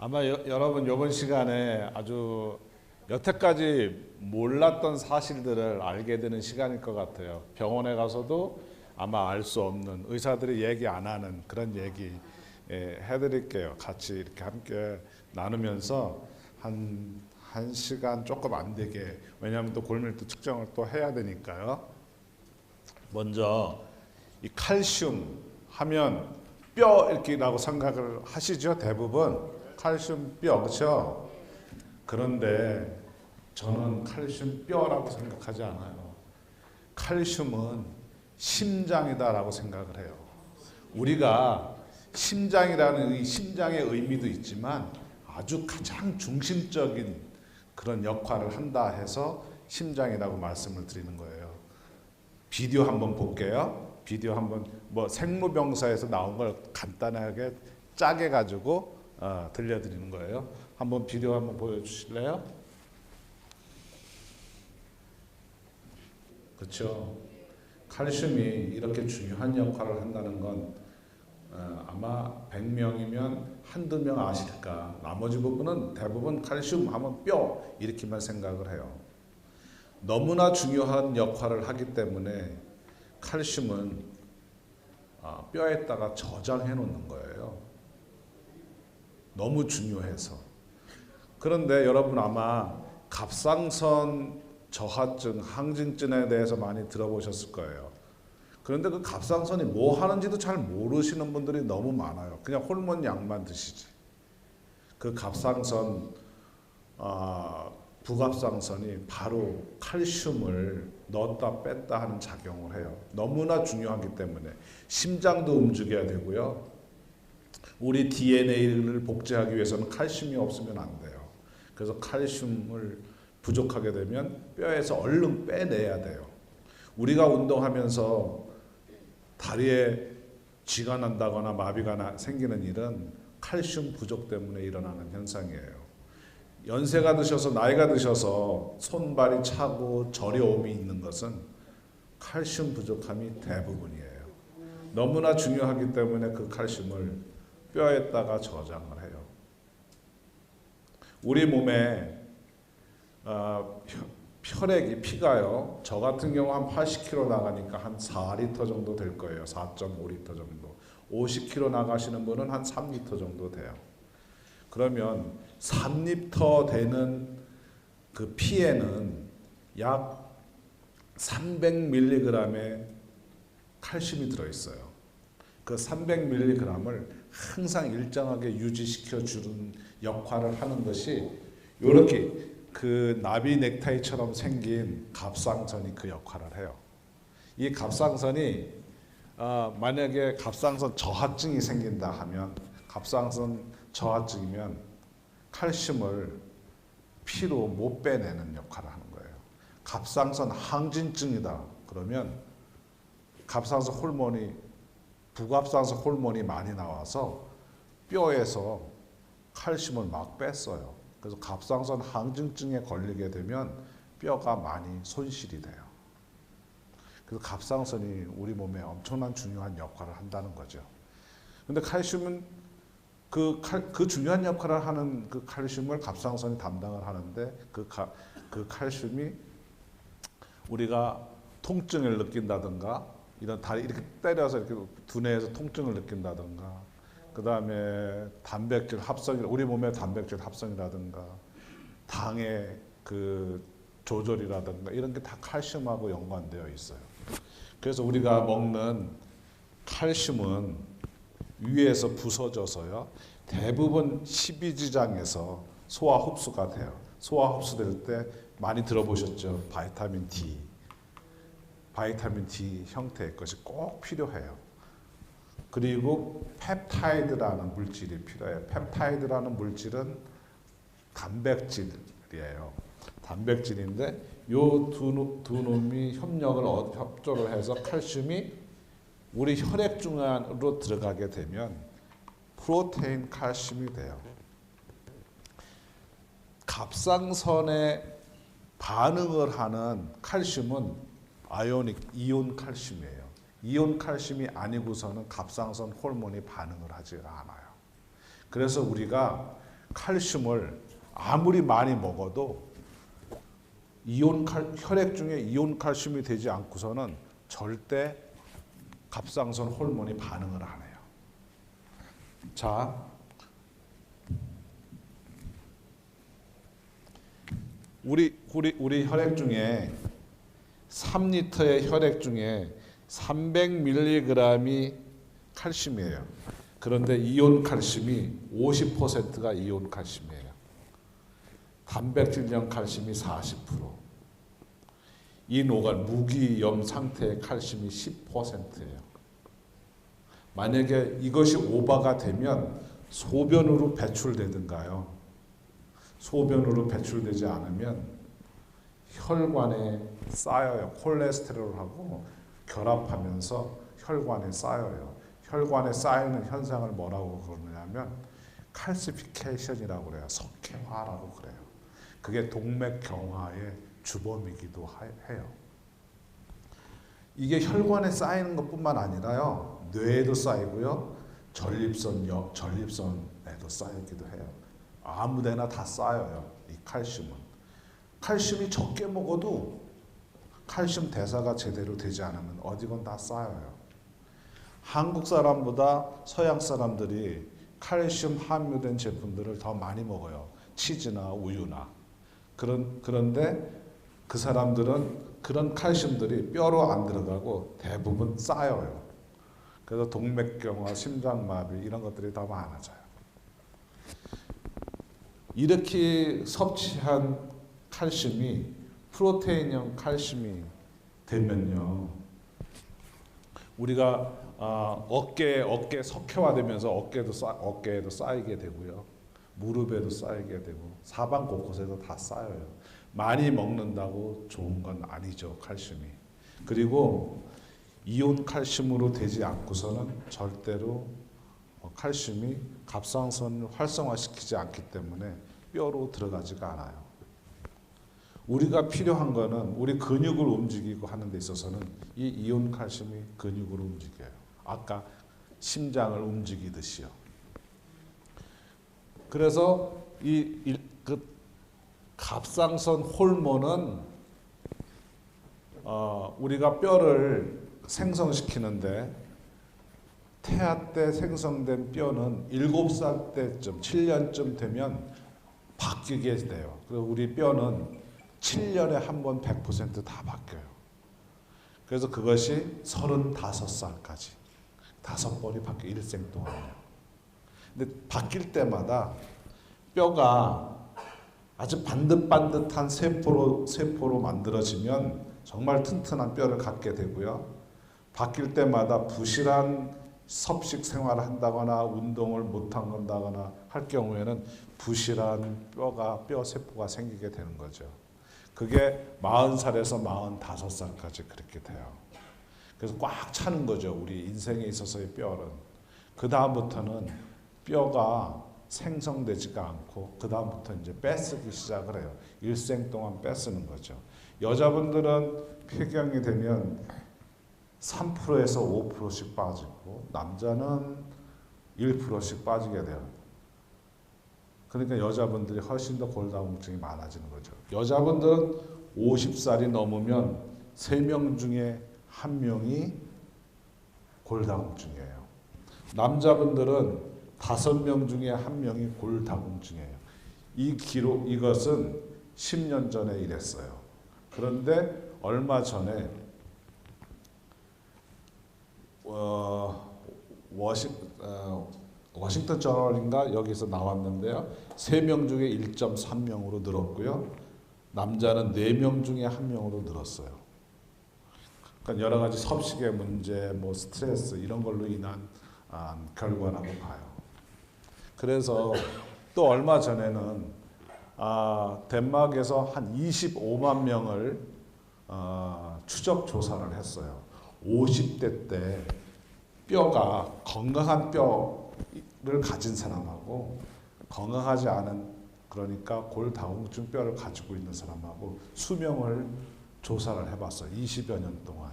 아마 여러분 이번 시간에 아주 여태까지 몰랐던 사실들을 알게 되는 시간일 것 같아요. 병원에 가서도 아마 알 수 없는, 의사들이 얘기 안 하는 그런 얘기 해드릴게요. 같이 이렇게 함께 나누면서 한 시간 조금 안 되게, 왜냐하면 또 골밀도 측정을 또 해야 되니까요. 먼저 이 칼슘 하면 뼈 이렇게라고 생각을 하시죠. 대부분 칼슘 뼈, 그렇죠? 그런데 저는 칼슘 뼈라고 생각하지 않아요. 칼슘은 심장이다라고 생각을 해요. 우리가 심장이라는 이 심장의 의미도 있지만 아주 가장 중심적인 그런 역할을 한다 해서 심장이라고 말씀을 드리는 거예요. 비디오 한번 볼게요. 비디오 한번 뭐 생로병사에서 나온 걸 간단하게 짜게 가지고 들려드리는 거예요. 한번 비디오 한번 보여주실래요? 그렇죠. 칼슘이 이렇게 중요한 역할을 한다는 건 아마 100명이면 한두 명 아실까. 나머지 부분은 대부분 칼슘 하면 뼈 이렇게만 생각을 해요. 너무나 중요한 역할을 하기 때문에 칼슘은 뼈에다가 저장해 놓는 거예요. 너무 중요해서. 그런데 여러분 아마 갑상선 저하증, 항진증에 대해서 많이 들어보셨을 거예요. 그런데 그 갑상선이 뭐 하는지도 잘 모르시는 분들이 너무 많아요. 그냥 호르몬 약만 드시지. 그 갑상선, 부갑상선이 바로 칼슘을 넣었다 뺐다 하는 작용을 해요. 너무나 중요하기 때문에 심장도 움직여야 되고요. 우리 DNA를 복제하기 위해서는 칼슘이 없으면 안 돼요. 그래서 칼슘을 부족하게 되면 뼈에서 얼른 빼내야 돼요. 우리가 운동하면서 다리에 쥐가 난다거나 마비가 생기는 일은 칼슘 부족 때문에 일어나는 현상이에요. 연세가 드셔서 나이가 드셔서 손발이 차고 저려움이 있는 것은 칼슘 부족함이 대부분이에요. 너무나 중요하기 때문에 그 칼슘을 뼈에다가 저장을 해요. 우리 몸에 혈액이 피가요. 저 같은 경우 한 80kg 나가니까 한 4리터 정도 될 거예요. 4.5리터 정도. 50kg 나가시는 분은 한 3리터 정도 돼요. 그러면 3리터 되는 그 피에는 약 300mg의 칼슘이 들어있어요. 그 300mg을 항상 일정하게 유지시켜 주는 역할을 하는 것이 이렇게 그 나비 넥타이처럼 생긴 갑상선이 그 역할을 해요. 이 갑상선이 만약에 갑상선 저하증이 생긴다 하면, 갑상선 저하증이면 칼슘을 피로 못 빼내는 역할을 하는 거예요. 갑상선 항진증이다 그러면 갑상선 호르몬이, 부갑상선 호르몬이 많이 나와서 뼈에서 칼슘을 막 뺐어요. 그래서 갑상선 항진증에 걸리게 되면 뼈가 많이 손실이 돼요. 그래서 갑상선이 우리 몸에 엄청난 중요한 역할을 한다는 거죠. 근데 칼슘은 그 중요한 역할을 하는 그 칼슘을 갑상선이 담당을 하는데 그 칼슘이 우리가 통증을 느낀다든가, 이런 다리 이렇게 때려서 이렇게 두뇌에서 통증을 느낀다든가, 그 다음에 단백질 합성, 우리 몸의 단백질 합성이라든가, 당의 그 조절이라든가, 이런 게 다 칼슘하고 연관되어 있어요. 그래서 우리가 먹는 칼슘은 위에서 부서져서요, 대부분 십이지장에서 소화 흡수가 돼요. 소화 흡수될 때 많이 들어보셨죠? 바이타민 D. 바이타민 D 형태의 것이 꼭 필요해요. 그리고 펩타이드라는 물질이 필요해요. 펩타이드라는 물질은 단백질이에요. 단백질인데 요 두 놈이 협조를 해서 칼슘이 우리 혈액중으로 들어가게 되면 프로테인 칼슘이 돼요. 갑상선에 반응을 하는 칼슘은 이온 칼슘이에요. 이온 칼슘이 아니고서는 갑상선 호르몬이 반응을 하지 않아요. 그래서 우리가 칼슘을 아무리 많이 먹어도 혈액 중에 이온 칼슘이 되지 않고서는 절대 갑상선 호르몬이 반응을 안 해요. 자, 우리 혈액 중에 3리터의 혈액 중에 300mg이 칼슘이에요. 그런데 이온 칼슘이 50%가 이온 칼슘이에요. 단백질형 칼슘이 40%. 이 노갈 무기염 상태의 칼슘이 10%예요. 만약에 이것이 오버가 되면 소변으로 배출되든가요. 소변으로 배출되지 않으면 혈관에 쌓여요. 콜레스테롤하고 결합하면서 혈관에 쌓여요. 혈관에 쌓이는 현상을 뭐라고 그러냐면 칼시피케이션이라고 그래요. 석회화라고 그래요. 그게 동맥경화의 주범이기도 해요. 이게 혈관에 쌓이는 것뿐만 아니라요. 뇌에도 쌓이고요. 전립선에도 쌓이기도 해요. 아무데나 다 쌓여요. 이 칼슘은. 칼슘이 적게 먹어도 칼슘 대사가 제대로 되지 않으면 어디건 다 쌓여요. 한국 사람보다 서양 사람들이 칼슘 함유된 제품들을 더 많이 먹어요. 치즈나 우유나. 그런데 그 사람들은 그런 칼슘들이 뼈로 안 들어가고 대부분 쌓여요. 그래서 동맥경화, 심장마비 이런 것들이 더 많아져요. 이렇게 섭취한 칼슘이 프로테인형 칼슘이 되면요. 우리가 어깨 석회화되면서 어깨에도 쌓이게 되고요. 무릎에도 쌓이게 되고 사방 곳곳에도 다 쌓여요. 많이 먹는다고 좋은 건 아니죠, 칼슘이. 그리고 이온 칼슘으로 되지 않고서는 절대로 칼슘이 갑상선을 활성화시키지 않기 때문에 뼈로 들어가지가 않아요. 우리가 필요한 거는 우리 근육을 움직이고 하는 데 있어서는 이 이온 칼슘이 근육으로 움직여요. 아까 심장을 움직이듯이요. 그래서 그 갑상선 호르몬은 우리가 뼈를 생성시키는데 태아 때 생성된 뼈는 7살 때쯤 7년쯤 되면 바뀌게 돼요. 그리고 우리 뼈는 7년에 한 번 100% 바뀌어요. 그래서 그것이 35살까지 5번이 바뀌어요. 일생 동안요. 근데 바뀔 때마다 뼈가 아주 반듯반듯한 세포로 만들어지면 정말 튼튼한 뼈를 갖게 되고요. 바뀔 때마다 부실한 섭식 생활을 한다거나 운동을 못한다거나 할 경우에는 부실한 뼈 세포가 생기게 되는 거죠. 그게 40살에서 45살까지 그렇게 돼요. 그래서 꽉 차는 거죠. 우리 인생에 있어서의 뼈는. 그 다음부터는 뼈가 생성되지가 않고 그 다음부터 이제 뺏기 시작을 해요. 일생 동안 뺏는 거죠. 여자분들은 폐경이 되면 3%에서 5%씩 빠지고 남자는 1%씩 빠지게 돼요. 그러니까 여자분들이 훨씬 더 골다공증이 많아지는 거죠. 여자분들은 50살이 넘으면 3명 중에 1명이 골다공증이에요. 남자분들은 5명 중에 1명이 골다공증이에요. 이것은 10년 전에 이랬어요. 그런데 얼마 전에 워싱턴 저널인가 여기서 나왔는데요. 3명 중에 1.3명으로 늘었고요. 남자는 4명 중에 1명으로 늘었어요. 그러니까 여러 가지 섭식의 문제, 스트레스 이런 걸로 인한 결과라고 봐요. 그래서 또 얼마 전에는 덴마크에서 한 25만 명을 추적 조사를 했어요. 50대 때 뼈가 건강한 뼈를 가진 사람하고 건강하지 않은 그러니까 골다공증 뼈를 가지고 있는 사람하고 수명을 조사를 해봤어요. 20여 년 동안.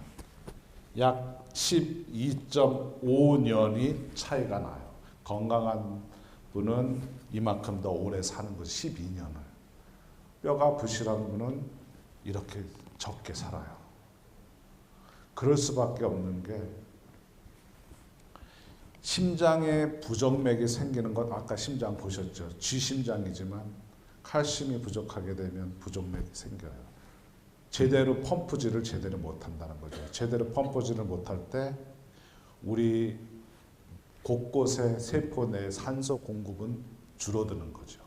약 12.5년이 차이가 나요. 건강한 분은 이만큼 더 오래 사는 거죠. 12년을. 뼈가 부실한 분은 이렇게 적게 살아요. 그럴 수밖에 없는 게 심장에 부정맥이 생기는 것, 아까 심장 보셨죠? 쥐심장이지만 칼슘이 부족하게 되면 부정맥이 생겨요. 제대로 펌프질을 제대로 못한다는 거죠. 제대로 펌프질을 못할 때 우리 곳곳에 세포 내 산소 공급은 줄어드는 거죠.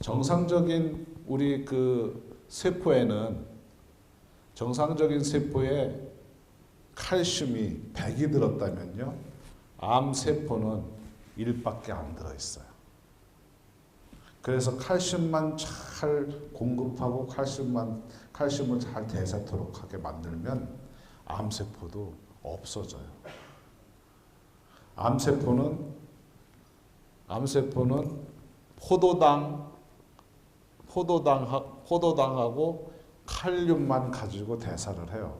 정상적인 우리 그 세포에는 정상적인 세포에 칼슘이 100이 들었다면요, 암 세포는 1밖에 안 들어있어요. 그래서 칼슘만 잘 공급하고 칼슘을 잘 대사토록 하게 만들면 암 세포도 없어져요. 암 세포는 포도당하고 칼륨만 가지고 대사를 해요.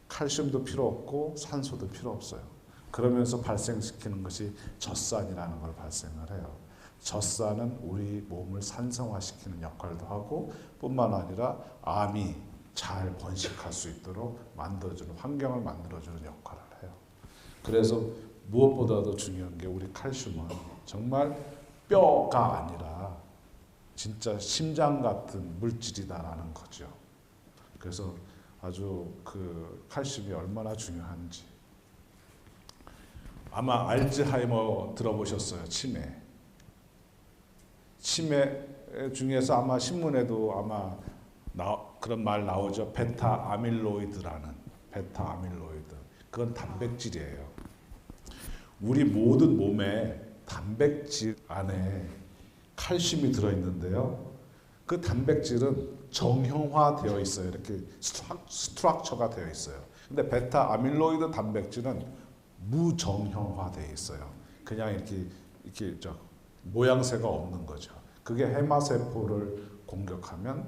칼슘도 필요 없고 산소도 필요 없어요. 그러면서 발생시키는 것이 젖산이라는 걸 발생을 해요. 젖산은 우리 몸을 산성화시키는 역할도 하고 뿐만 아니라 암이 잘 번식할 수 있도록 만들어주는, 환경을 만들어주는 역할을 해요. 그래서 무엇보다도 중요한 게 우리 칼슘은 정말 뼈가 아니라 진짜 심장 같은 물질이다라는 거죠. 그래서 아주 그 칼슘이 얼마나 중요한지. 아마 알츠하이머 들어보셨어요. 치매 중에서 아마 신문에도 아마 그런 말 나오죠. 베타 아밀로이드라는, 베타 아밀로이드. 그건 단백질이에요. 우리 모든 몸에 단백질 안에 칼슘이 들어있는데요. 그 단백질은 정형화되어 있어요. 이렇게 스트럭처가 되어 있어요. 근데 베타 아밀로이드 단백질은 무정형화되어 있어요. 그냥 이렇게 모양새가 없는 거죠. 그게 해마세포를 공격하면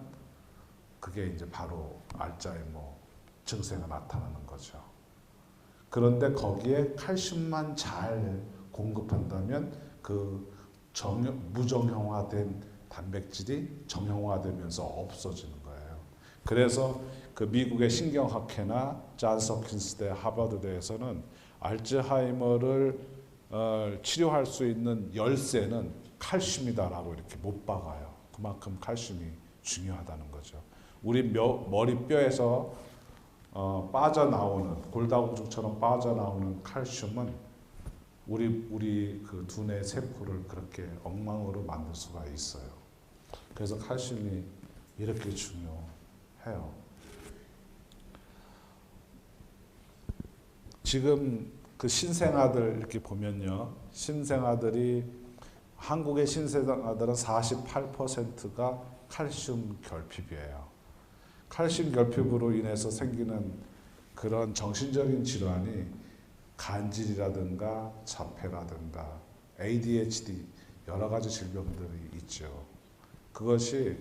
그게 이제 바로 알츠하이머 증세가 나타나는 거죠. 그런데 거기에 칼슘만 잘 공급한다면 그 무정형화된 단백질이 정형화되면서 없어지는 거예요. 그래서 그 미국의 신경학회나 존스 홉킨스 대 하버드대에서는 알츠하이머를 치료할 수 있는 열쇠는 칼슘이다라고 이렇게 못 박아요. 그만큼 칼슘이 중요하다는 거죠. 우리 머리뼈에서 빠져나오는, 골다공증처럼 빠져나오는 칼슘은 우리 그 두뇌 세포를 그렇게 엉망으로 만들 수가 있어요. 그래서 칼슘이 이렇게 중요해요. 지금 그 신생아들 이렇게 보면요, 한국의 신생아들은 48%가 칼슘 결핍이에요. 칼슘 결핍으로 인해서 생기는 그런 정신적인 질환이 간질이라든가 자폐라든가 ADHD 여러 가지 질병들이 있죠. 그것이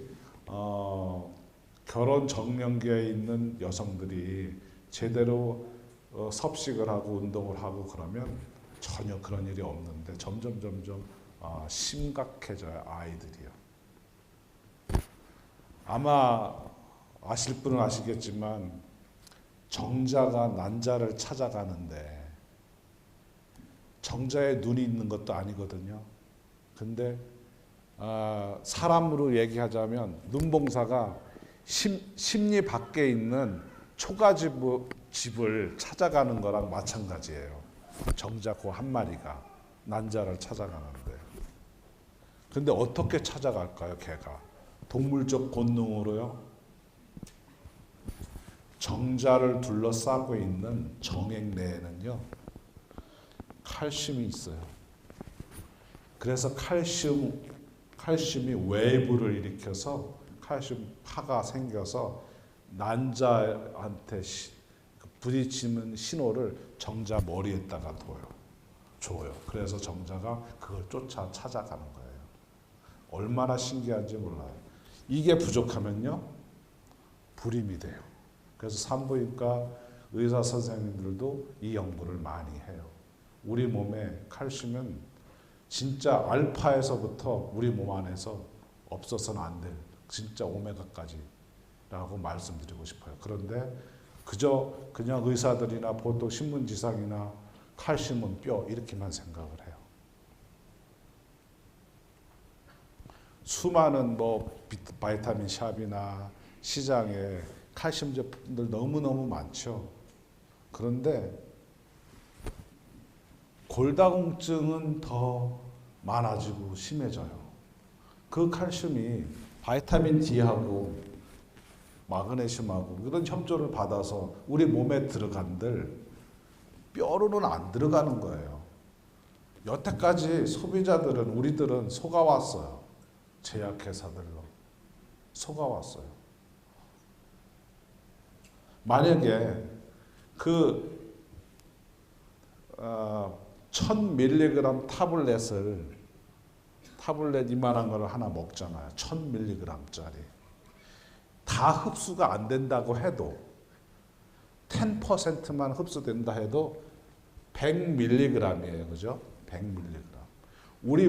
결혼 정년기에 있는 여성들이 제대로 섭식을 하고 운동을 하고 그러면 전혀 그런 일이 없는데 점점 심각해져요, 아이들이요. 아마 아실 분은 아시겠지만 정자가 난자를 찾아가는데 정자에 눈이 있는 것도 아니거든요. 근데 사람으로 얘기하자면 눈봉사가 심리 밖에 있는 초가집을 찾아가는 거랑 마찬가지예요. 정자 그 한 마리가 난자를 찾아가는데. 근데 어떻게 찾아갈까요, 걔가? 동물적 본능으로요? 정자를 둘러싸고 있는 정액 내에는요, 칼슘이 있어요. 그래서 칼슘이 웨이브를 일으켜서 칼슘 파가 생겨서 난자한테 부딪히는 신호를 정자 머리에다가 줘요. 그래서 정자가 그걸 쫓아 찾아가는 거예요. 얼마나 신기한지 몰라요. 이게 부족하면요, 불임이 돼요. 그래서 산부인과 의사 선생님들도 이 연구를 많이 해요. 우리 몸에 칼슘은 진짜 알파에서부터 우리 몸 안에서 없어서는 안 될 진짜 오메가까지라고 말씀드리고 싶어요. 그런데 그냥 의사들이나 보통 신문지상이나 칼슘은 뼈 이렇게만 생각을 해요. 수많은 바이타민 샵이나 시장에 칼슘 제품들 너무너무 많죠. 그런데 골다공증은 더 많아지고 심해져요. 그 칼슘이 바이타민 D하고 마그네슘하고 이런 협조를 받아서 우리 몸에 들어간들 뼈로는 안 들어가는 거예요. 여태까지 소비자들은 우리들은 속아왔어요. 제약회사들로 속아왔어요. 만약에 그 1000mg 타블렛 이만한 걸 하나 먹잖아요. 1000mg짜리. 다 흡수가 안 된다고 해도 10%만 흡수된다 해도 100mg이에요. 그죠? 100mg. 우리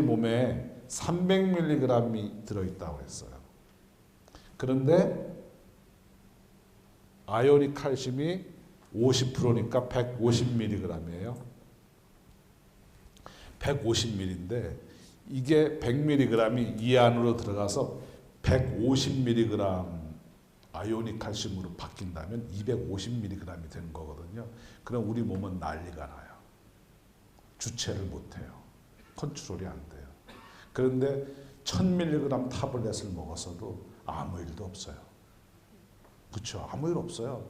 몸에 300mg이 들어있다고 했어요. 그런데 아요닉 칼슘이 50%니까 150mg이에요. 150mg인데 이게 100mg이 이 안으로 들어가서 150mg 아요닉 칼슘으로 바뀐다면 250mg이 되는 거거든요. 그럼 우리 몸은 난리가 나요. 주체를 못해요. 컨트롤이 안 돼요. 그런데 1000mg 타블렛을 먹었어도 아무 일도 없어요. 그렇죠? 아무 일 없어요.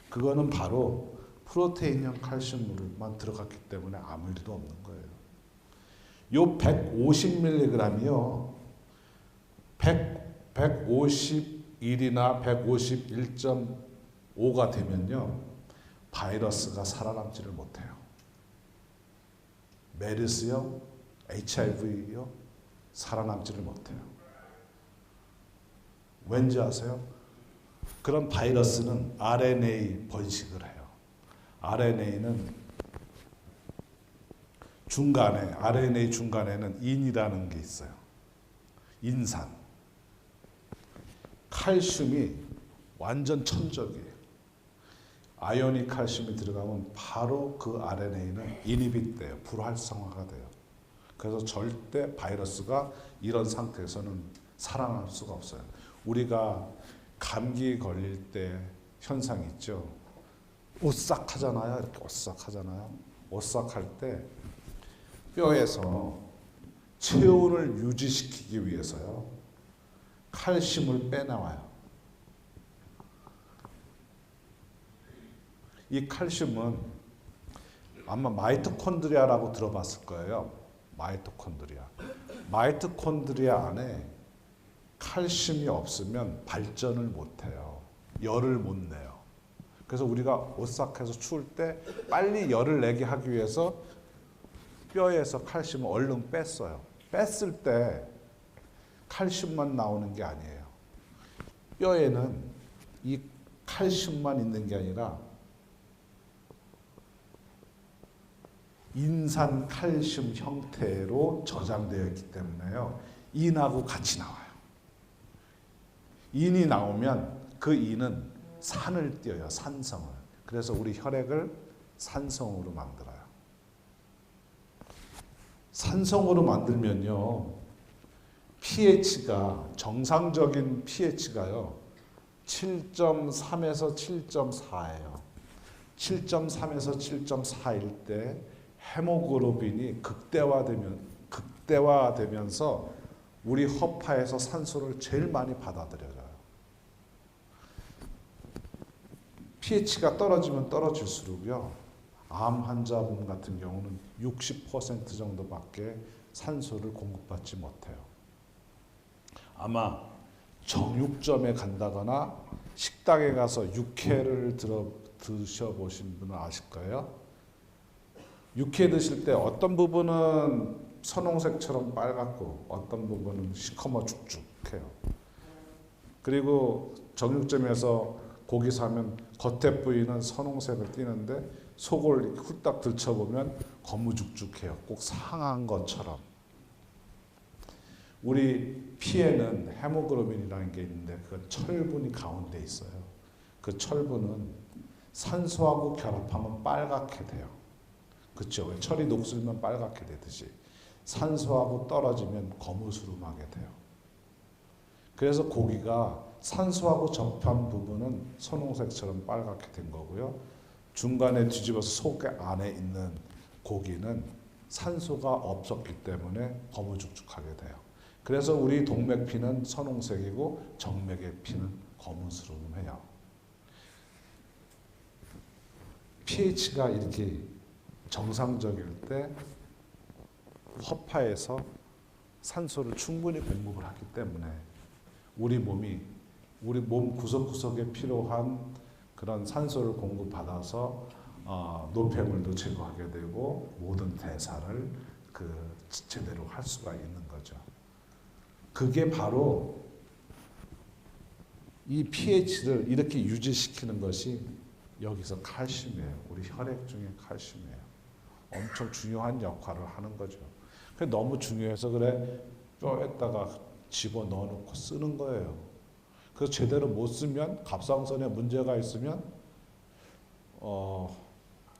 그거는 바로 프로테인형 칼슘으로만 들어갔기 때문에 아무 일도 없는 거예요. 요 150mg이요. 151이나 151.5가 되면요. 바이러스가 살아남지를 못해요. 메르스요, HIV요, 살아남지를 못해요. 왠지 아세요? 그런 바이러스는 RNA 번식을 해요. RNA는 RNA 중간에는 인이라는 게 있어요. 인산. 칼슘이 완전 천적이에요. 아요닉 칼슘이 들어가면 바로 그 RNA는 인히빗 돼요. 불활성화가 돼요. 그래서 절대 바이러스가 이런 상태에서는 살아날 수가 없어요. 우리가 감기 걸릴 때 현상 있죠. 오싹하잖아요. 이렇게 오싹하잖아요. 오싹할 때 뼈에서 체온을 유지시키기 위해서요. 칼슘을 빼나와요. 이 칼슘은 아마 마이토콘드리아라고 들어봤을 거예요. 마이토콘드리아 안에 칼슘이 없으면 발전을 못해요. 열을 못 내요. 그래서 우리가 오싹해서 추울 때 빨리 열을 내게 하기 위해서 뼈에서 칼슘을 얼른 뺐어요. 뺐을 때 칼슘만 나오는 게 아니에요. 뼈에는 이 칼슘만 있는 게 아니라 인산 칼슘 형태로 저장되어 있기 때문에요. 인하고 같이 나와요. 인이 나오면 그 인은 산을 띄어요. 산성을. 그래서 우리 혈액을 산성으로 만들어요. 산성으로 만들면요. pH가 정상적인 pH가요. 7.3에서 7.4예요. 7.3에서 7.4일 때 헤모글로빈이 극대화되면서 우리 허파에서 산소를 제일 많이 받아들여요. pH가 떨어지면 떨어질수록요. 암 환자분 같은 경우는 60% 정도밖에 산소를 공급받지 못해요. 아마 정육점에 간다거나 식당에 가서 육회를 드셔보신 분은 아실 거예요. 육회 드실 때 어떤 부분은 선홍색처럼 빨갛고 어떤 부분은 시커머 죽죽해요. 그리고 정육점에서 고기 사면 겉에 부위는 선홍색을 띠는데 속을 훌딱 들춰보면 거무죽죽해요. 꼭 상한 것처럼. 우리 피에는 헤모글로빈이라는 게 있는데 그 철분이 가운데 있어요. 그 철분은 산소하고 결합하면 빨갛게 돼요. 그렇죠? 철이 녹슬면 빨갛게 되듯이 산소하고 떨어지면 거무스름하게 돼요. 그래서 고기가 산소하고 접한 부분은 선홍색처럼 빨갛게 된 거고요. 중간에 뒤집어서 속 안에 있는 고기는 산소가 없었기 때문에 거무죽죽하게 돼요. 그래서 우리 동맥피는 선홍색이고 정맥의 피는 거무스름해요. pH가 이렇게 정상적일 때 허파에서 산소를 충분히 공급을 하기 때문에 우리 몸 구석구석에 필요한 그런 산소를 공급받아서 노폐물도 제거하게 되고 모든 대사를 제대로 할 수가 있는 거죠. 그게 바로 이 pH를 이렇게 유지시키는 것이 여기서 칼슘이에요. 우리 혈액 중에 칼슘이에요. 엄청 중요한 역할을 하는 거죠. 너무 중요해서 그래 뼈에다가 집어넣어 놓고 쓰는 거예요. 그래서 제대로 못 쓰면 갑상선에 문제가 있으면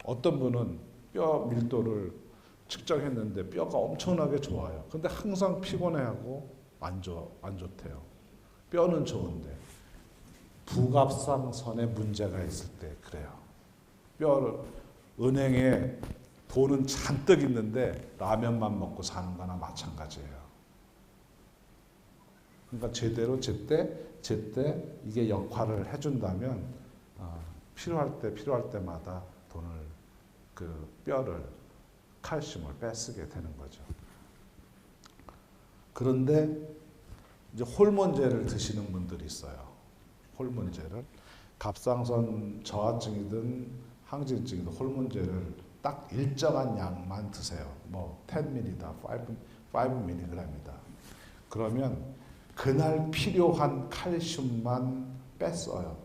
어떤 분은 뼈 밀도를 측정했는데 뼈가 엄청나게 좋아요. 근데 항상 피곤해하고 안 좋대요. 뼈는 좋은데 부갑상선에 문제가 있을 때 그래요. 은행에 돈은 잔뜩 있는데 라면만 먹고 사는 거나 마찬가지예요. 그러니까 제대로 제때 이게 역할을 해준다면 필요할 때마다 뼈를 칼슘을 빼쓰게 되는 거죠. 그런데 이제 호르몬제를 드시는 분들이 있어요. 호르몬제를 갑상선 저하증이든 항진증이든 호르몬제를 딱 일정한 양만 드세요. 10ml다, 5mg이다. 그러면 그날 필요한 칼슘만 뺐어요.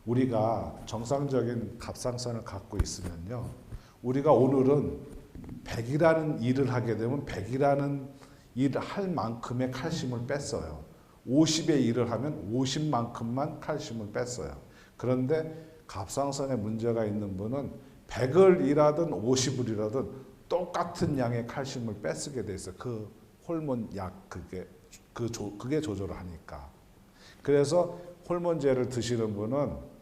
우리가 정상적인 갑상선을 갖고 있으면요. 우리가 오늘은 100이라는 일을 하게 되면 100이라는 일을 할 만큼의 칼슘을 뺐어요. 50의 일을 하면 50만큼만 칼슘을 뺐어요. 그런데 갑상선에 문제가 있는 분은 100을 일하든 50을 일하든 똑같은 양의 칼슘을 뺏쓰게 돼 있어요. 그 호르몬 약 그게 조절을 하니까. 그래서 호르몬제를 드시는 분은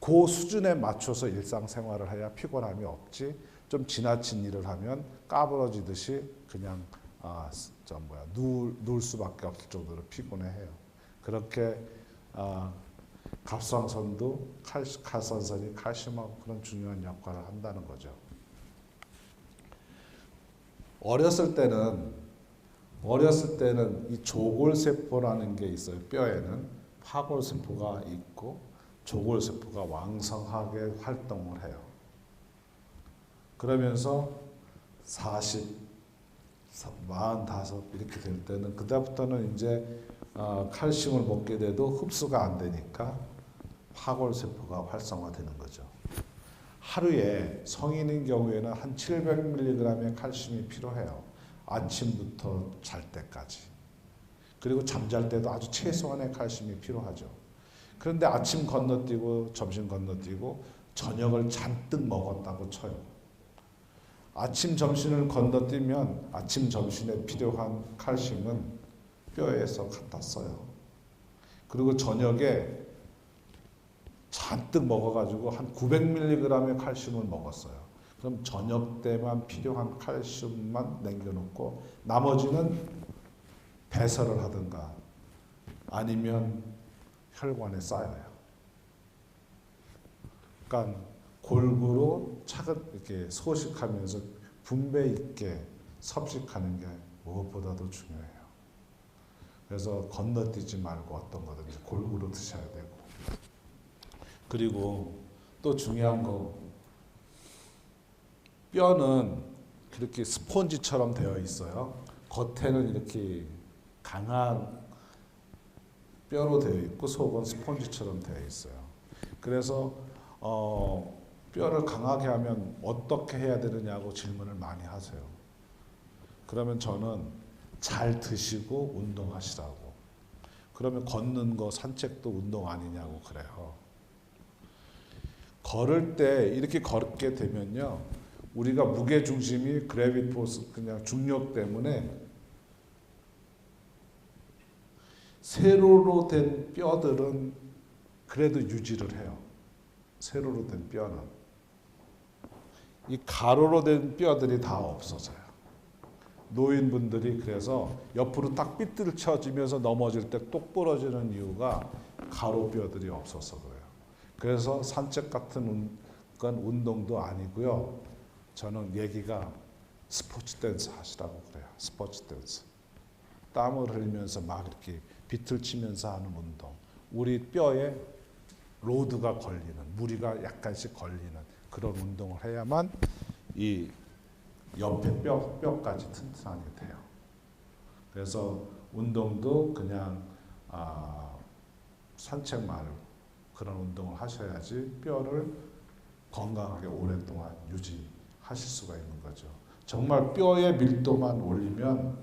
그 수준에 맞춰서 일상생활을 해야 피곤함이 없지. 좀 지나친 일을 하면 까부러지듯이 그냥 누울 수밖에 없을 정도로 피곤해해요. 그렇게 갑상선도 갑상선이 칼슘하고 그런 중요한 역할을 한다는 거죠. 어렸을 때는 이 조골세포라는 게 있어요. 뼈에는 파골세포가 있고 조골세포가 왕성하게 활동을 해요. 그러면서 40, 45 이렇게 될 때는 그다음부터는 이제 칼슘을 먹게 돼도 흡수가 안 되니까 파골세포가 활성화되는 거죠. 하루에 성인인 경우에는 한 700mg의 칼슘이 필요해요. 아침부터 잘 때까지. 그리고 잠잘 때도 아주 최소한의 칼슘이 필요하죠. 그런데 아침 건너뛰고 점심 건너뛰고 저녁을 잔뜩 먹었다고 쳐요. 아침 점심을 건너뛰면 아침 점심에 필요한 칼슘은 뼈에서 갖다 써요. 그리고 저녁에 잔뜩 먹어가지고 한 900mg의 칼슘을 먹었어요. 그럼 저녁 때만 필요한 칼슘만 남겨놓고 나머지는 배설을 하든가 아니면 혈관에 쌓여요. 그러니까 골고루 이렇게 소식하면서 분배 있게 섭식하는 게 무엇보다도 중요해요. 그래서 건너뛰지 말고 어떤 거든지 골고루 드셔야 되고. 그리고 또 중요한 거, 뼈는 그렇게 스폰지처럼 되어 있어요. 겉에는 이렇게 강한 뼈로 되어 있고 속은 스폰지처럼 되어 있어요. 그래서 뼈를 강하게 하면 어떻게 해야 되느냐고 질문을 많이 하세요. 그러면 저는 잘 드시고 운동하시라고. 그러면 걷는 거 산책도 운동 아니냐고 그래요. 걸을 때 이렇게 걷게 되면요, 우리가 무게 중심이 그래비티 포스, 그냥 중력 때문에 세로로 된 뼈들은 그래도 유지를 해요. 세로로 된 뼈는. 이 가로로 된 뼈들이 다 없어져요. 노인분들이 그래서 옆으로 딱 삐뚤쳐지면서 넘어질 때 똑 부러지는 이유가 가로 뼈들이 없어서 그래요. 그래서 산책 같은 건 운동도 아니고요. 저는 얘기가 스포츠 댄스 하시라고 그래요. 스포츠 댄스. 땀을 흘리면서 막 이렇게 비틀치면서 하는 운동. 우리 뼈에 로드가 걸리는, 무리가 약간씩 걸리는 그런 운동을 해야만 이 옆에 뼈까지 튼튼하게 돼요. 그래서 운동도 그냥 산책 말고 그런 운동을 하셔야지 뼈를 건강하게 오랫동안 유지하실 수가 있는 거죠. 정말 뼈의 밀도만 올리면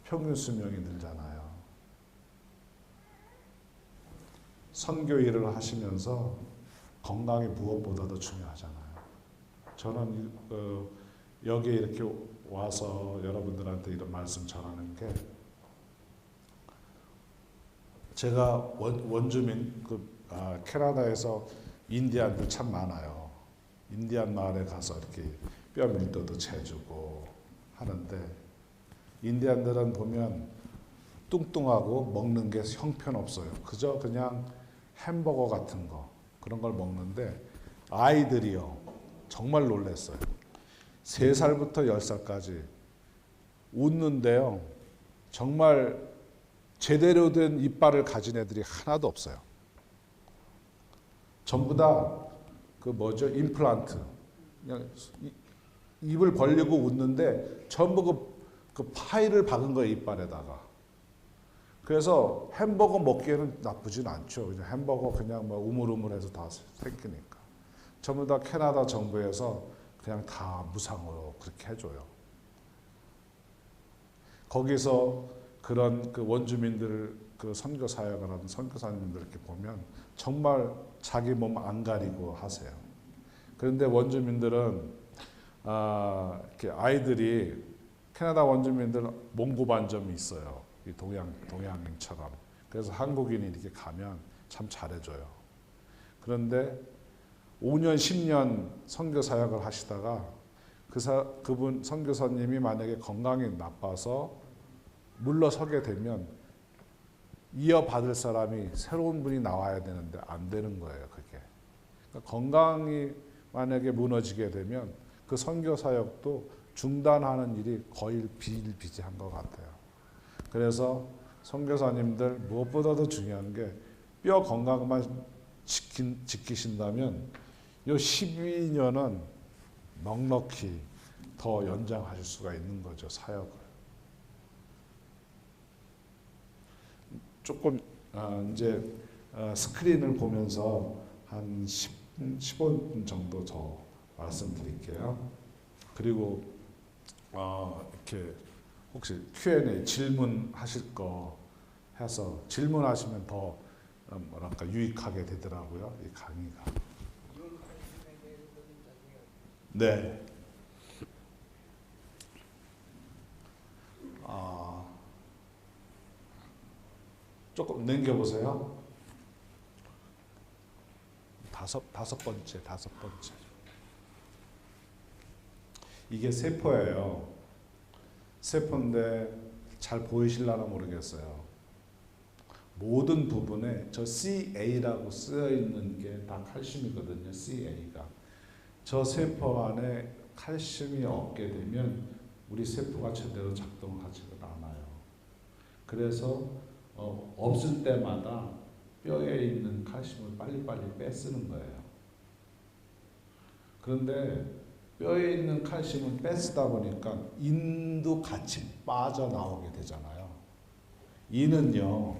평균 수명이 늘잖아요. 선교 일을 하시면서 건강이 무엇보다도 중요하잖아요. 저는 여기에 이렇게 와서 여러분들한테 이런 말씀 전하는 게, 제가 원주민 캐나다에서 인디안들 참 많아요. 인디안 마을에 가서 이렇게 뼈 밀도도 재주고 하는데, 인디안들은 보면 뚱뚱하고 먹는 게 형편없어요. 그저 그냥 햄버거 같은 거 그런 걸 먹는데, 아이들이요 정말 놀랐어요. 3살부터 10살까지 웃는데요, 정말 제대로 된 이빨을 가진 애들이 하나도 없어요. 전부 다 임플란트. 그냥 입을 벌리고 웃는데 전부 그 파일을 박은 거예요, 이빨에다가. 그래서 햄버거 먹기에는 나쁘진 않죠. 그냥 햄버거 그냥 뭐 우물우물해서 다 생기니까. 전부 다 캐나다 정부에서 그냥 다 무상으로 그렇게 해줘요. 거기서 그런 원주민들 선교 사역을 하는 선교사님들 이렇게 보면 정말 자기 몸 안 가리고 하세요. 그런데 원주민들은 이렇게 아이들이, 캐나다 원주민들 몽고 반점이 있어요. 이 동양인처럼. 그래서 한국인이 이렇게 가면 참 잘해줘요. 그런데 5년, 10년 선교 사역을 하시다가 그분 선교사님이 만약에 건강이 나빠서 물러서게 되면 이어받을 사람이 새로운 분이 나와야 되는데 안 되는 거예요, 그게. 그러니까 건강이 만약에 무너지게 되면 그 선교 사역도 중단하는 일이 거의 비일비재한 것 같아요. 그래서 선교사님들 무엇보다도 중요한 게 뼈 건강만 지키신다면 이 12년은 넉넉히 더 연장하실 수가 있는 거죠, 사역을. 조금 이제 스크린을 보면서 한 15분 정도 더 말씀드릴게요. 그리고 이렇게 혹시 Q&A 질문하실 거 해서 질문하시면 더 뭐랄까 유익하게 되더라고요, 이 강의가. 네. 조금 넘겨보세요. 다섯 번째. 이게 세포예요. 세포인데 잘 보이실라나 모르겠어요. 모든 부분에 저 CA라고 쓰여 있는 게 다 칼슘이거든요. CA가. 저 세포 안에 칼슘이 없게 되면 우리 세포가 제대로 작동하지가 않아요. 그래서 없을 때마다 뼈에 있는 칼슘을 빨리빨리 빼쓰는 거예요. 그런데 뼈에 있는 칼슘을 빼쓰다 보니까 인도 같이 빠져나오게 되잖아요. 이는요,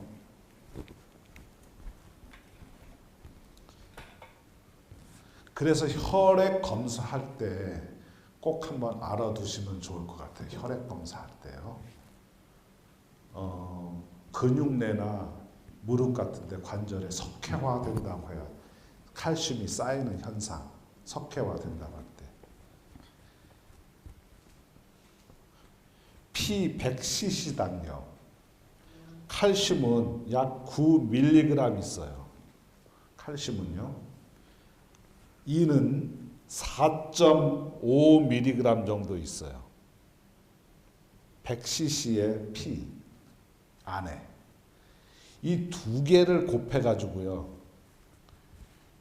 그래서 혈액 검사할 때 꼭 한번 알아두시면 좋을 것 같아요. 혈액 검사할 때요. 근육내나 무릎 같은 데 관절에 석회화된다고 해요. 칼슘이 쌓이는 현상, 석회화된다고 할 때. 피 100cc당요. 칼슘은 약 9mg 있어요. 칼슘은요. 이는 4.5mg 정도 있어요. 100cc의 피 안에. 이 두 개를 곱해가지고요.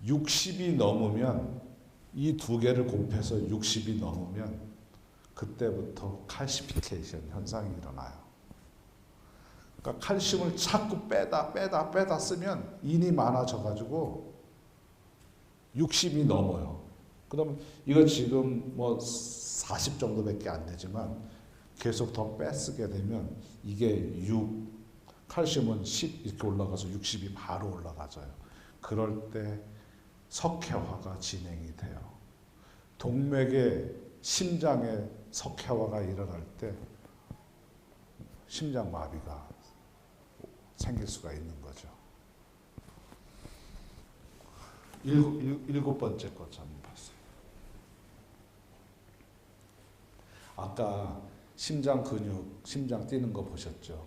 60이 넘으면, 이 두 개를 곱해서 60이 넘으면 그때부터 칼시피케이션 현상이 일어나요. 그러니까 칼슘을 자꾸 빼다 쓰면 인이 많아져가지고 60이 넘어요. 그러면 이거 지금 뭐 40 정도밖에 안 되지만 계속 더 빼쓰게 되면 이게 6, 칼슘은 10 이렇게 올라가서 60이 바로 올라가져요. 그럴 때 석회화가 진행이 돼요. 동맥에 심장에 석회화가 일어날 때 심장마비가 생길 수가 있는 거죠. 일곱 번째 것 한번 봤어요. 아까 심장 근육, 심장 뛰는 거 보셨죠?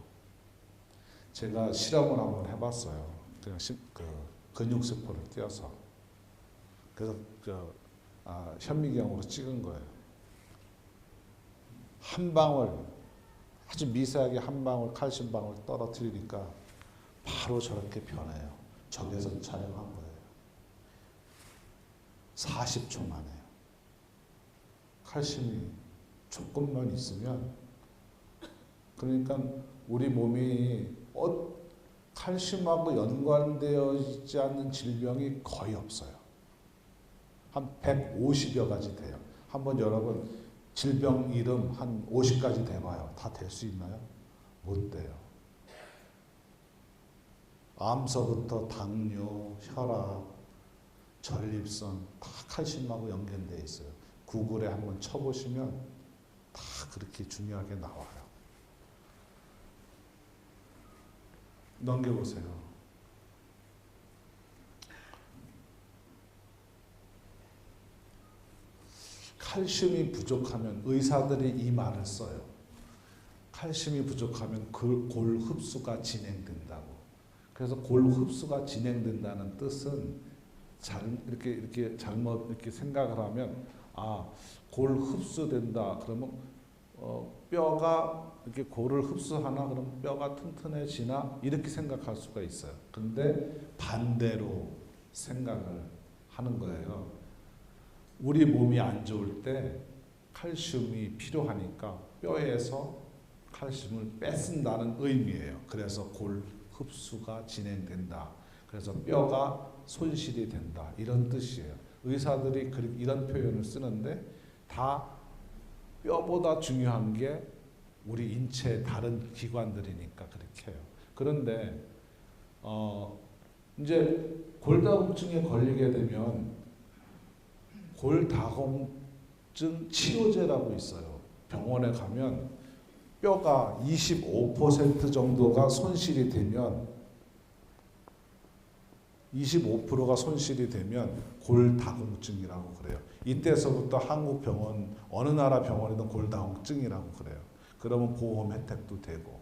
제가 실험을 한번 해봤어요. 그냥 근육 세포를 띄어서. 그래서 현미경으로 찍은 거예요. 한 방울, 아주 미세하게 한 방울 칼슘 방울 떨어뜨리니까 바로 저렇게 변해요. 적외선 촬영한 거예요. 40초 만에. 칼슘이 조금만 있으면, 그러니까 우리 몸이 칼슘하고 연관되어 있지 않는 질병이 거의 없어요. 한 150여 가지 돼요. 한번 여러분 질병 이름 한 50가지 대봐요. 다 될 수 있나요? 못 돼요. 암서부터 당뇨, 혈압, 전립선 다 칼슘하고 연결되어 있어요. 구글에 한번 쳐보시면 다 그렇게 중요하게 나와요. 넘겨보세요. 칼슘이 부족하면 의사들이 이 말을 써요. 칼슘이 부족하면 골 흡수가 진행된다고. 그래서 골 흡수가 진행된다는 뜻은 이렇게 잘못 이렇게 생각을 하면 골 흡수된다. 그러면 뼈가 이렇게 골을 흡수하나 그럼 뼈가 튼튼해지나 이렇게 생각할 수가 있어요. 근데 반대로 생각을 하는 거예요. 우리 몸이 안 좋을 때 칼슘이 필요하니까 뼈에서 칼슘을 뺏는다는 의미예요. 그래서 골 흡수가 진행된다. 그래서 뼈가 손실이 된다. 이런 뜻이에요. 의사들이 이런 표현을 쓰는데 다 뼈보다 중요한 게 우리 인체의 다른 기관들이니까 그렇게 해요. 그런데 이제 골다공증에 걸리게 되면 골다공증 치료제라고 있어요. 병원에 가면 뼈가 25% 정도가 손실이 되면 25%가 손실이 되면 골다공증이라고 그래요. 이때서부터 한국 병원, 어느 나라 병원이든 골다공증이라고 그래요. 그러면 보험 혜택도 되고.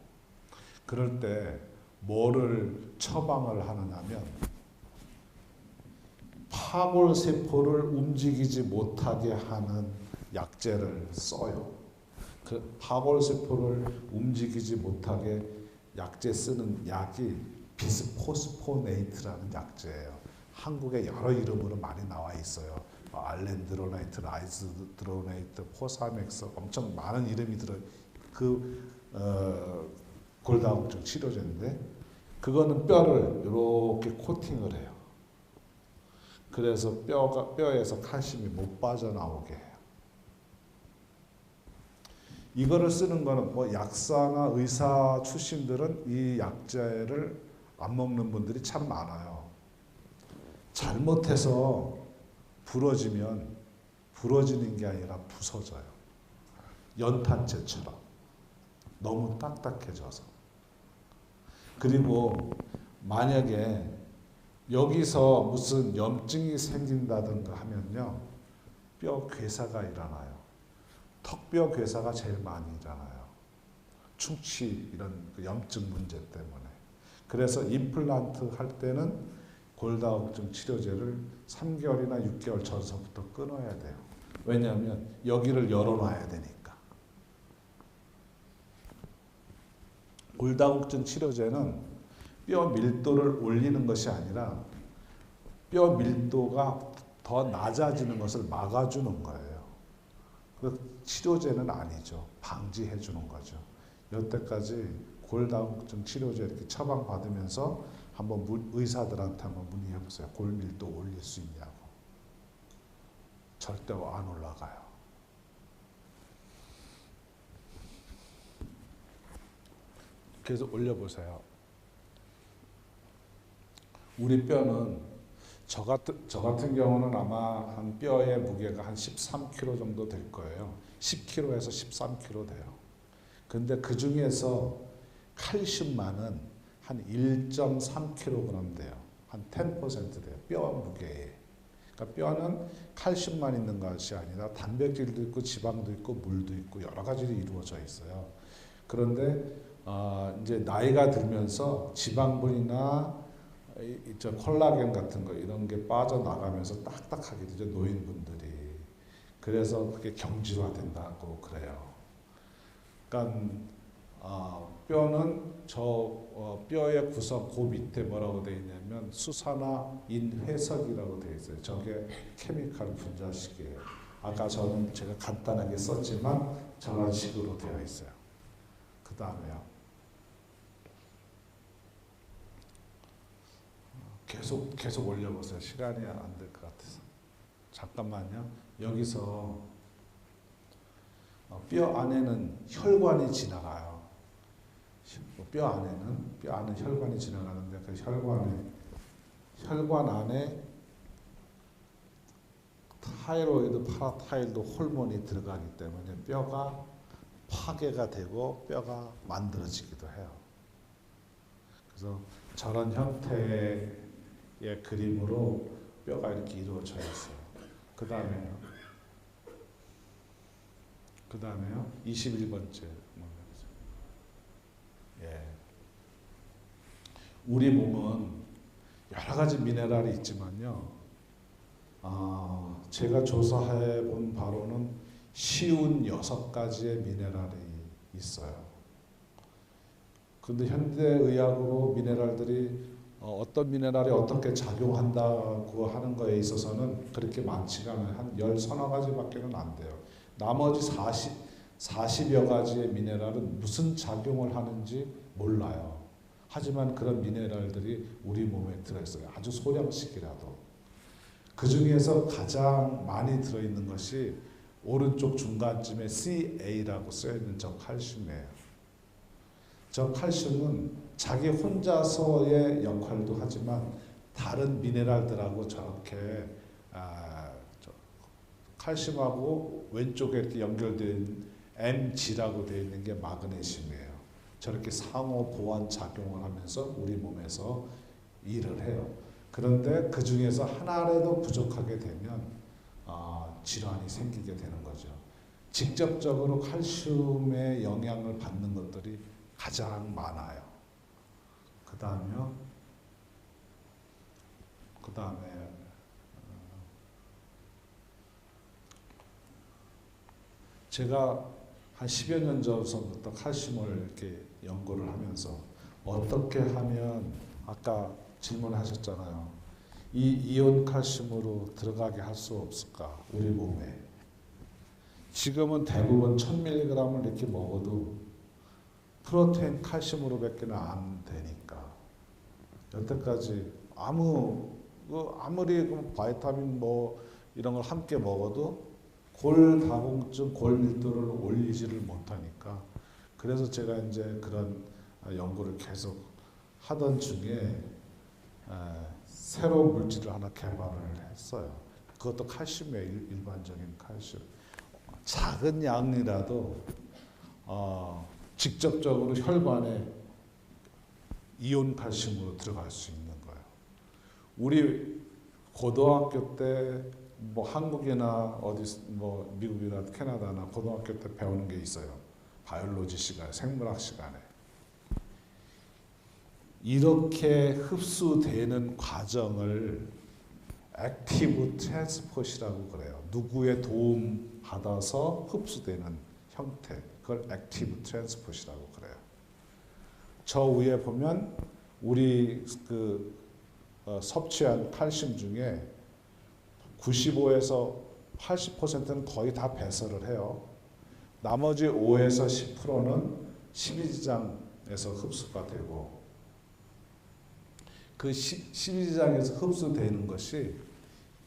그럴 때 뭐를 처방을 하느냐면 파골세포를 움직이지 못하게 하는 약제를 써요. 그 파골세포를 움직이지 못하게 약제 쓰는 약이 비스포스포네이트라는 약제예요. 한국에 여러 이름으로 많이 나와 있어요. 알렌드로네이트, 라이즈드로네이트, 포사맥스 엄청 많은 이름이 들어. 골다공증 치료제인데 그거는 뼈를 이렇게 코팅을 해요. 그래서 뼈에서 칼슘이 못 빠져나오게 해요. 이거를 쓰는 거는 뭐 약사나 의사 출신들은 이 약제를 안 먹는 분들이 참 많아요. 잘못해서 부러지면 부러지는 게 아니라 부서져요. 연탄재처럼 너무 딱딱해져서. 그리고 만약에 여기서 무슨 염증이 생긴다든가 하면요, 뼈 괴사가 일어나요. 턱뼈 괴사가 제일 많이 일어나요. 충치 이런 그 염증 문제 때문에. 그래서 임플란트 할 때는 골다공증 치료제를 3개월이나 6개월 전서부터 끊어야 돼요. 왜냐하면 여기를 열어놔야 되니까. 골다공증 치료제는 뼈 밀도를 올리는 것이 아니라 뼈 밀도가 더 낮아지는 것을 막아주는 거예요. 그 치료제는 아니죠. 방지해 주는 거죠. 여태까지 골다공증 치료제 이렇게 처방받으면서 한번 의사들한테 한번 문의해 보세요. 골밀도 올릴 수 있냐고. 절대 안 올라가요. 계속 올려보세요. 우리 뼈는 저 같은 경우는 아마 한 뼈의 무게가 한 13kg 정도 될 거예요. 10kg에서 13kg 돼요. 근데 그 중에서 칼슘만은 한 1.3kg 돼요. 한 10% 돼요. 뼈 무게에. 그러니까 뼈는 칼슘만 있는 것이 아니라 단백질도 있고 지방도 있고 물도 있고 여러 가지로 이루어져 있어요. 그런데 이제 나이가 들면서 지방분이나 저 콜라겐 같은 거 이런 게 빠져나가면서 딱딱하게 되죠. 노인분들이. 그래서 그게 경질화된다고 그래요. 그러니까 뼈는 뼈의 구성 그 밑에 뭐라고 되어 있냐면 수산화인회석이라고 되어 있어요. 저게 케미칼 분자식이에요. 아까 제가 간단하게 썼지만 저런 식으로 되어 있어요. 그 다음에요. 계속 올려보세요. 시간이 안 될 것 같아서. 잠깐만요. 여기서 뼈 안에는 혈관이 지나가요. 뼈 안에 혈관이 지나가는데 그 혈관 안에 타이로이드, 파라타이로이드 호르몬이 들어가기 때문에 뼈가 파괴가 되고 뼈가 만들어지기도 해요. 그래서 저런 형태의 그림으로 뼈가 이렇게 이루어져 있어요. 그 다음에요. 21번째. 예. 우리 몸은 여러 가지 미네랄이 있지만요. 제가 조사해 본 바로는 쉬운 6가지의 미네랄이 있어요. 근데 현대의학으로 미네랄들이 어떤 미네랄이 어떻게 작용한다고 하는 거에 있어서는 그렇게 많지가 않아요. 한 10서너 가지밖에는 안 돼요. 나머지 40여 가지의 미네랄은 무슨 작용을 하는지 몰라요. 하지만 그런 미네랄들이 우리 몸에 들어있어요. 아주 소량씩이라도. 그 중에서 가장 많이 들어있는 것이 오른쪽 중간쯤에 CA라고 써있는 저 칼슘이에요. 저 칼슘은 자기 혼자서의 역할도 하지만 다른 미네랄들하고 저렇게 칼슘하고 왼쪽에 이렇게 연결된 Mg라고 되어 있는 게 마그네슘이에요. 저렇게 상호 보완 작용을 하면서 우리 몸에서 일을 해요. 그런데 그 중에서 하나라도 부족하게 되면 질환이 생기게 되는 거죠. 직접적으로 칼슘의 영향을 받는 것들이 가장 많아요. 그 다음에 제가 한 10여 년 전부터 칼슘을 이렇게 연구를 하면서 어떻게 하면 아까 질문하셨잖아요. 이 이온 칼슘으로 들어가게 할 수 없을까? 우리 몸에. 지금은 대부분 1000mg을 이렇게 먹어도 프로테인 칼슘으로 밖에는 안 되니까. 여태까지 아무리 바이타민 뭐 이런 걸 함께 먹어도 골다공증, 골밀도를 올리지를 못하니까. 그래서 제가 이제 그런 연구를 계속 하던 중에 새로운 물질을 하나 개발을 했어요. 그것도 칼슘이에요. 일반적인 칼슘. 작은 양이라도 직접적으로 혈관에 이온 칼슘으로 들어갈 수 있는 거예요. 우리 고등학교 때 뭐 한국이나 어디 뭐 미국이나 캐나다나 고등학교 때 배우는 게 있어요. 바이올로지 시간에, 생물학 시간에. 이렇게 흡수되는 과정을 액티브 트랜스포트라고 그래요. 누구의 도움 받아서 흡수되는 형태. 그걸 액티브 트랜스포트라고 그래요. 저 위에 보면 우리 섭취한 칼슘 중에 95에서 80%는 거의 다 배설을 해요. 나머지 5에서 10%는 십이지장에서 흡수가 되고, 그 십이지장에서 흡수되는 것이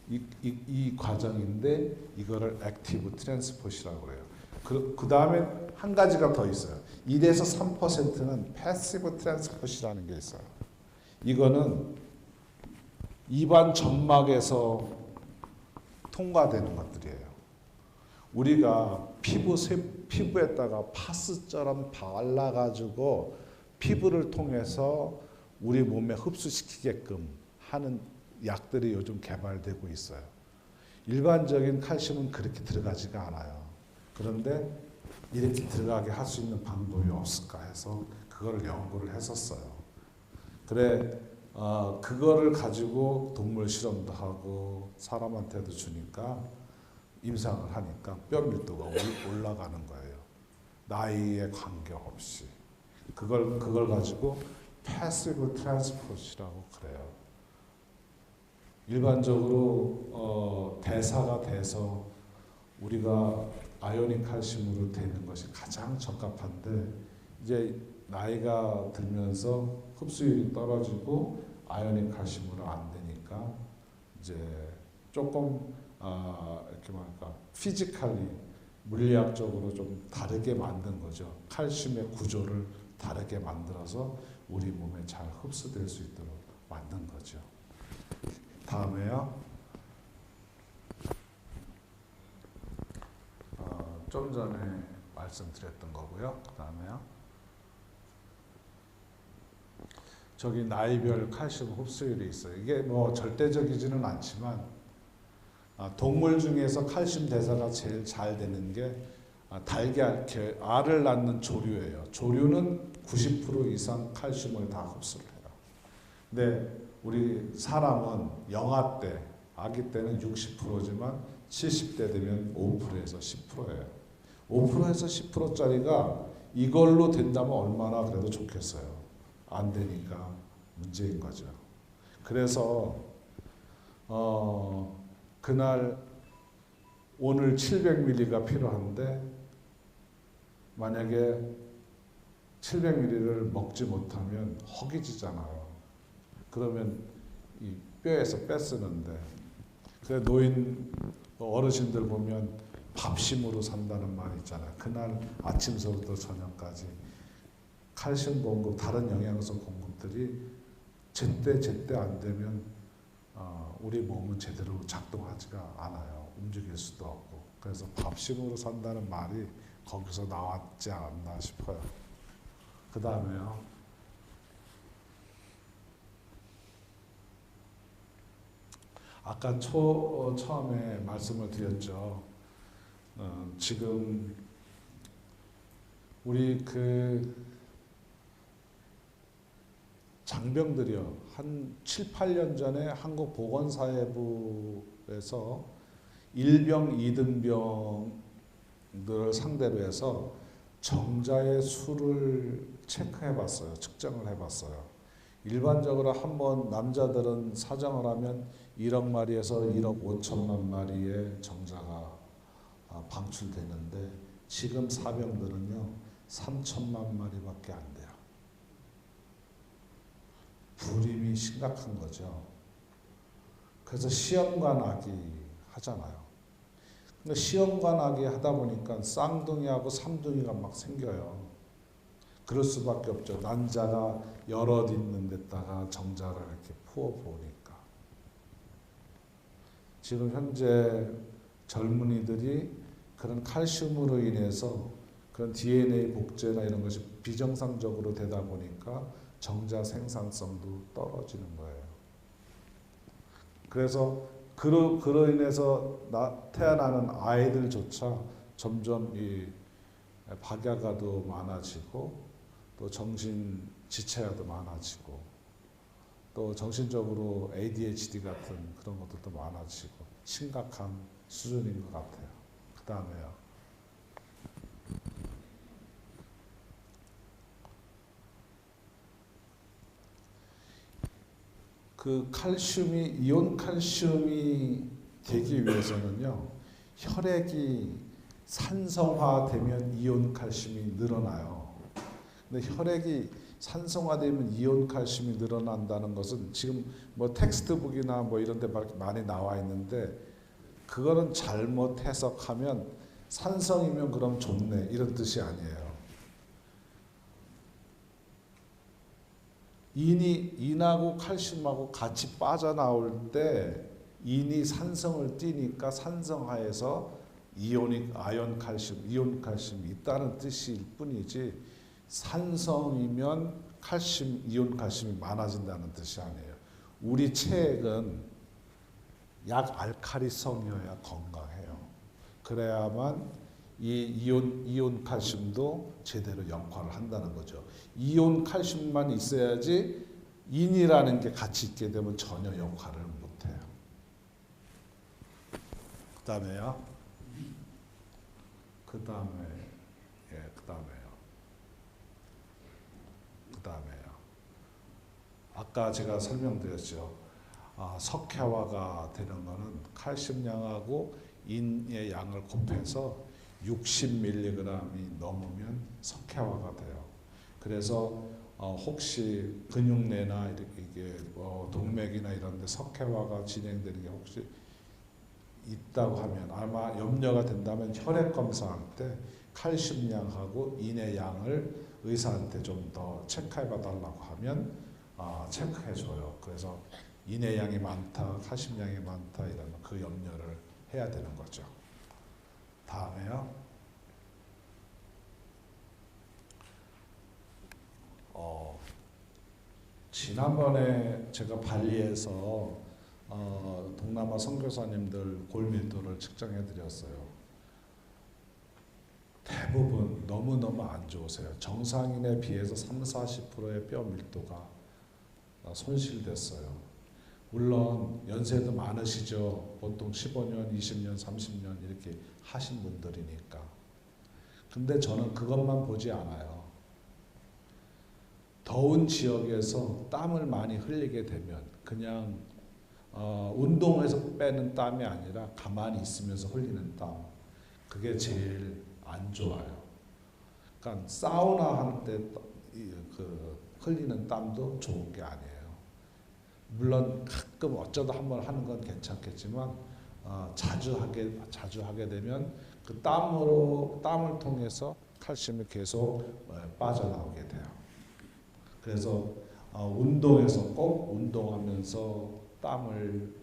이 과정인데, 이거를 액티브 트랜스포트라고 해요. 그 다음에 한 가지가 더 있어요. 1에서 3%는 패시브 트랜스포트라는 게 있어요. 이거는 입안 점막에서 통과되는 것들이에요. 우리가 피부에다가 파스처럼 발라가지고 피부를 통해서 우리 몸에 흡수시키게끔 하는 약들이 요즘 개발되고 있어요. 일반적인 칼슘은 그렇게 들어가지가 않아요. 그런데 이렇게 들어가게 할 수 있는 방법이 없을까 해서 그거를 연구를 했었어요. 그래, 그거를 가지고 동물 실험도 하고 사람한테도 주니까 임상을 하니까 뼈 밀도가 올라가는 거예요. 나이에 관계없이. 그걸 가지고 패시브 트랜스포트라고 그래요. 일반적으로 대사가 돼서 우리가 아요닉 칼슘으로 되는 것이 가장 적합한데, 이제 나이가 들면서 흡수율이 떨어지고 아요닉 칼슘으로 안 되니까 이제 조금 이렇게 말할까 피지컬리 물리학적으로 좀 다르게 만든 거죠. 칼슘의 구조를 다르게 만들어서 우리 몸에 잘 흡수될 수 있도록 만든 거죠. 다음에요. 좀 전에 말씀드렸던 거고요. 그 다음에요. 저기 나이별 칼슘 흡수율이 있어요. 이게 뭐 절대적이지는 않지만 동물 중에서 칼슘 대사가 제일 잘 되는 게 달걀, 알을 낳는 조류예요. 조류는 90% 이상 칼슘을 다 흡수를 해요. 근데 우리 사람은 영아 때, 아기 때는 60%지만 70대 되면 5%에서 10%예요. 5%에서 10%짜리가 이걸로 된다면 얼마나 그래도 좋겠어요. 안 되니까 문제인 거죠. 그래서 그날 오늘 700ml가 필요한데 만약에 700ml를 먹지 못하면 허기지잖아요. 그러면 이 뼈에서 뺏쓰는데, 그래 노인 어르신들 보면 밥심으로 산다는 말이 있잖아요. 그날 아침서부터 저녁까지 칼슘 공급, 다른 영양소 공급들이 제때 안 되면 우리 몸은 제대로 작동하지가 않아요. 움직일 수도 없고. 그래서 밥심으로 산다는 말이 거기서 나왔지 않았나 싶어요. 그 다음에요. 아까 처음에 말씀을 드렸죠. 지금 우리 장병들이요. 한 7, 8년 전에 한국보건사회부에서 1병, 2등병들을 상대로 해서 정자의 수를 체크해 봤어요. 측정을 해 봤어요. 일반적으로 한번 남자들은 사정을 하면 1억 마리에서 1억 5천만 마리의 정자가 방출되는데, 지금 사병들은요 3천만 마리밖에 안 돼요. 불임이 심각한 거죠. 그래서 시험관하기 하잖아요. 근데 시험관하기 하다 보니까 쌍둥이하고 삼둥이가 막 생겨요. 그럴 수밖에 없죠. 난자가 여럿 있는 데다가 정자를 이렇게 부어 보니까. 지금 현재 젊은이들이 그런 칼슘으로 인해서 그런 DNA 복제나 이런 것이 비정상적으로 되다 보니까 정자 생산성도 떨어지는 거예요. 그래서 그로 인해서 태어나는 아이들조차 점점 이 박야가도 많아지고 또 정신 지체야도 많아지고 또 정신적으로 ADHD 같은 그런 것들도 많아지고 심각한 수준인 것 같아요. 그 다음에요. 그 칼슘이 이온 칼슘이 되기 위해서는요. 혈액이 산성화되면 이온 칼슘이 늘어나요. 근데 혈액이 산성화되면 이온 칼슘이 늘어난다는 것은 지금 뭐 텍스트북이나 뭐 이런 데 많이 나와 있는데 그거는 잘못 해석하면 산성이면 그럼 좋네 이런 뜻이 아니에요. 인하고 칼슘하고 같이 빠져나올 때 인이 산성을 띠니까 산성하에서 아연 칼슘, 이온 칼슘이 있다는 뜻일 뿐이지 산성이면 칼슘, 이온 칼슘이 많아진다는 뜻이 아니에요. 우리 체액은 약 알칼리성이어야 건강해요. 그래야만 이 이온 칼슘도 제대로 역할을 한다는 거죠. 이온 칼슘만 있어야지 인이라는 게 같이 있게 되면 전혀 역할을 못해요. 그 다음에요. 그 다음에요. 아까 제가 설명드렸죠. 석회화가 되는 거는 칼슘량하고 인의 양을 곱해서 60mg이 넘으면 석회화가 돼요. 그래서 혹시 근육내나 이게 동맥이나 이런 데 석회화가 진행되는 게 혹시 있다고 하면 아마 염려가 된다면 혈액 검사할 때 칼슘량하고 인의 양을 의사한테 좀 더 체크해 봐달라고 하면 체크해 줘요. 그래서 인의 양이 많다, 칼슘량이 많다 이런 그 염려를 해야 되는 거죠. 다음에요. 지난번에 제가 발리에서 동남아 선교사님들 골밀도를 측정해 드렸어요. 대부분 너무너무 안 좋으세요. 정상인에 비해서 30-40%의 뼈 밀도가 손실됐어요. 물론 연세도 많으시죠. 보통 15년, 20년, 30년 이렇게 하신 분들이니까. 근데 저는 그것만 보지 않아요. 더운 지역에서 땀을 많이 흘리게 되면 그냥 운동해서 빼는 땀이 아니라 가만히 있으면서 흘리는 땀. 그게 제일 안 좋아요. 그러니까 사우나 할 때 흘리는 땀도 좋은 게 아니에요. 물론 가끔 어쩌다 한번 하는 건 괜찮겠지만 자주 하게 되면 그 땀을 통해서 칼슘이 계속 빠져나오게 돼요. 그래서 운동에서 꼭 운동하면서 땀을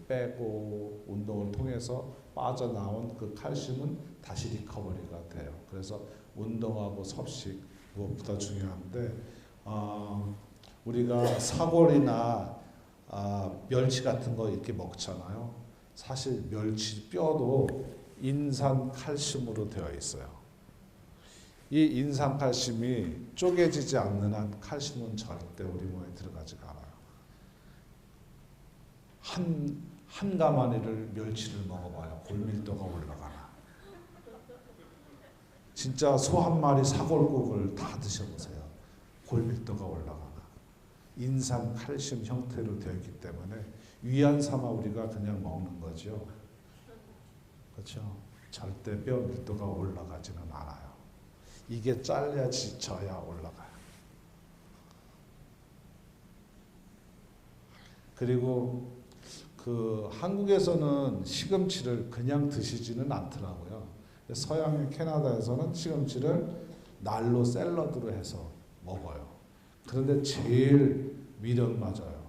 빼고 운동을 통해서 빠져나온 그 칼슘은 다시 리커버리가 돼요. 그래서 운동하고 섭식 무엇보다 중요한데 우리가 사골이나 멸치 같은 거 이렇게 먹잖아요. 사실 멸치 뼈도 인산 칼슘으로 되어 있어요. 이 인산 칼슘이 쪼개지지 않는 한 칼슘은 절대 우리 몸에 들어가지가 않아요. 한 가마니를 멸치를 먹어봐요. 골밀도가 올라가나. 진짜 소 한 마리 사골국을 다 드셔보세요. 골밀도가 올라가나. 인산 칼슘 형태로 되어 있기 때문에 위안 삼아 우리가 그냥 먹는 거죠. 그렇죠? 절대 뼈 밀도가 올라가지는 않아요. 이게 잘려져야 올라가요. 그리고 한국에서는 시금치를 그냥 드시지는 않더라고요. 서양의 캐나다에서는 시금치를 날로 샐러드로 해서 먹어요. 그런데 제일 미련 맞아요.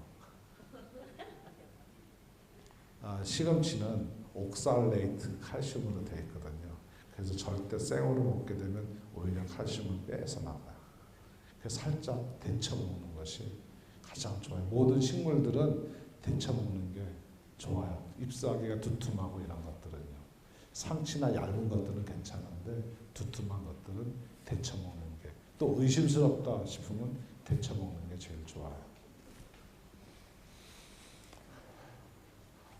시금치는 옥살레이트 칼슘으로 되어 있거든요. 그래서 절대 생으로 먹게 되면 오히려 칼슘을 빼서 나가요. 그래서 살짝 데쳐 먹는 것이 가장 좋아요. 모든 식물들은 데쳐 먹는 게 좋아요. 잎사귀가 두툼하고 이런 것들은요. 상치나 얇은 것들은 괜찮은데 두툼한 것들은 데쳐 먹는 게, 또 의심스럽다 싶으면 데쳐 먹는 게 제일 좋아요.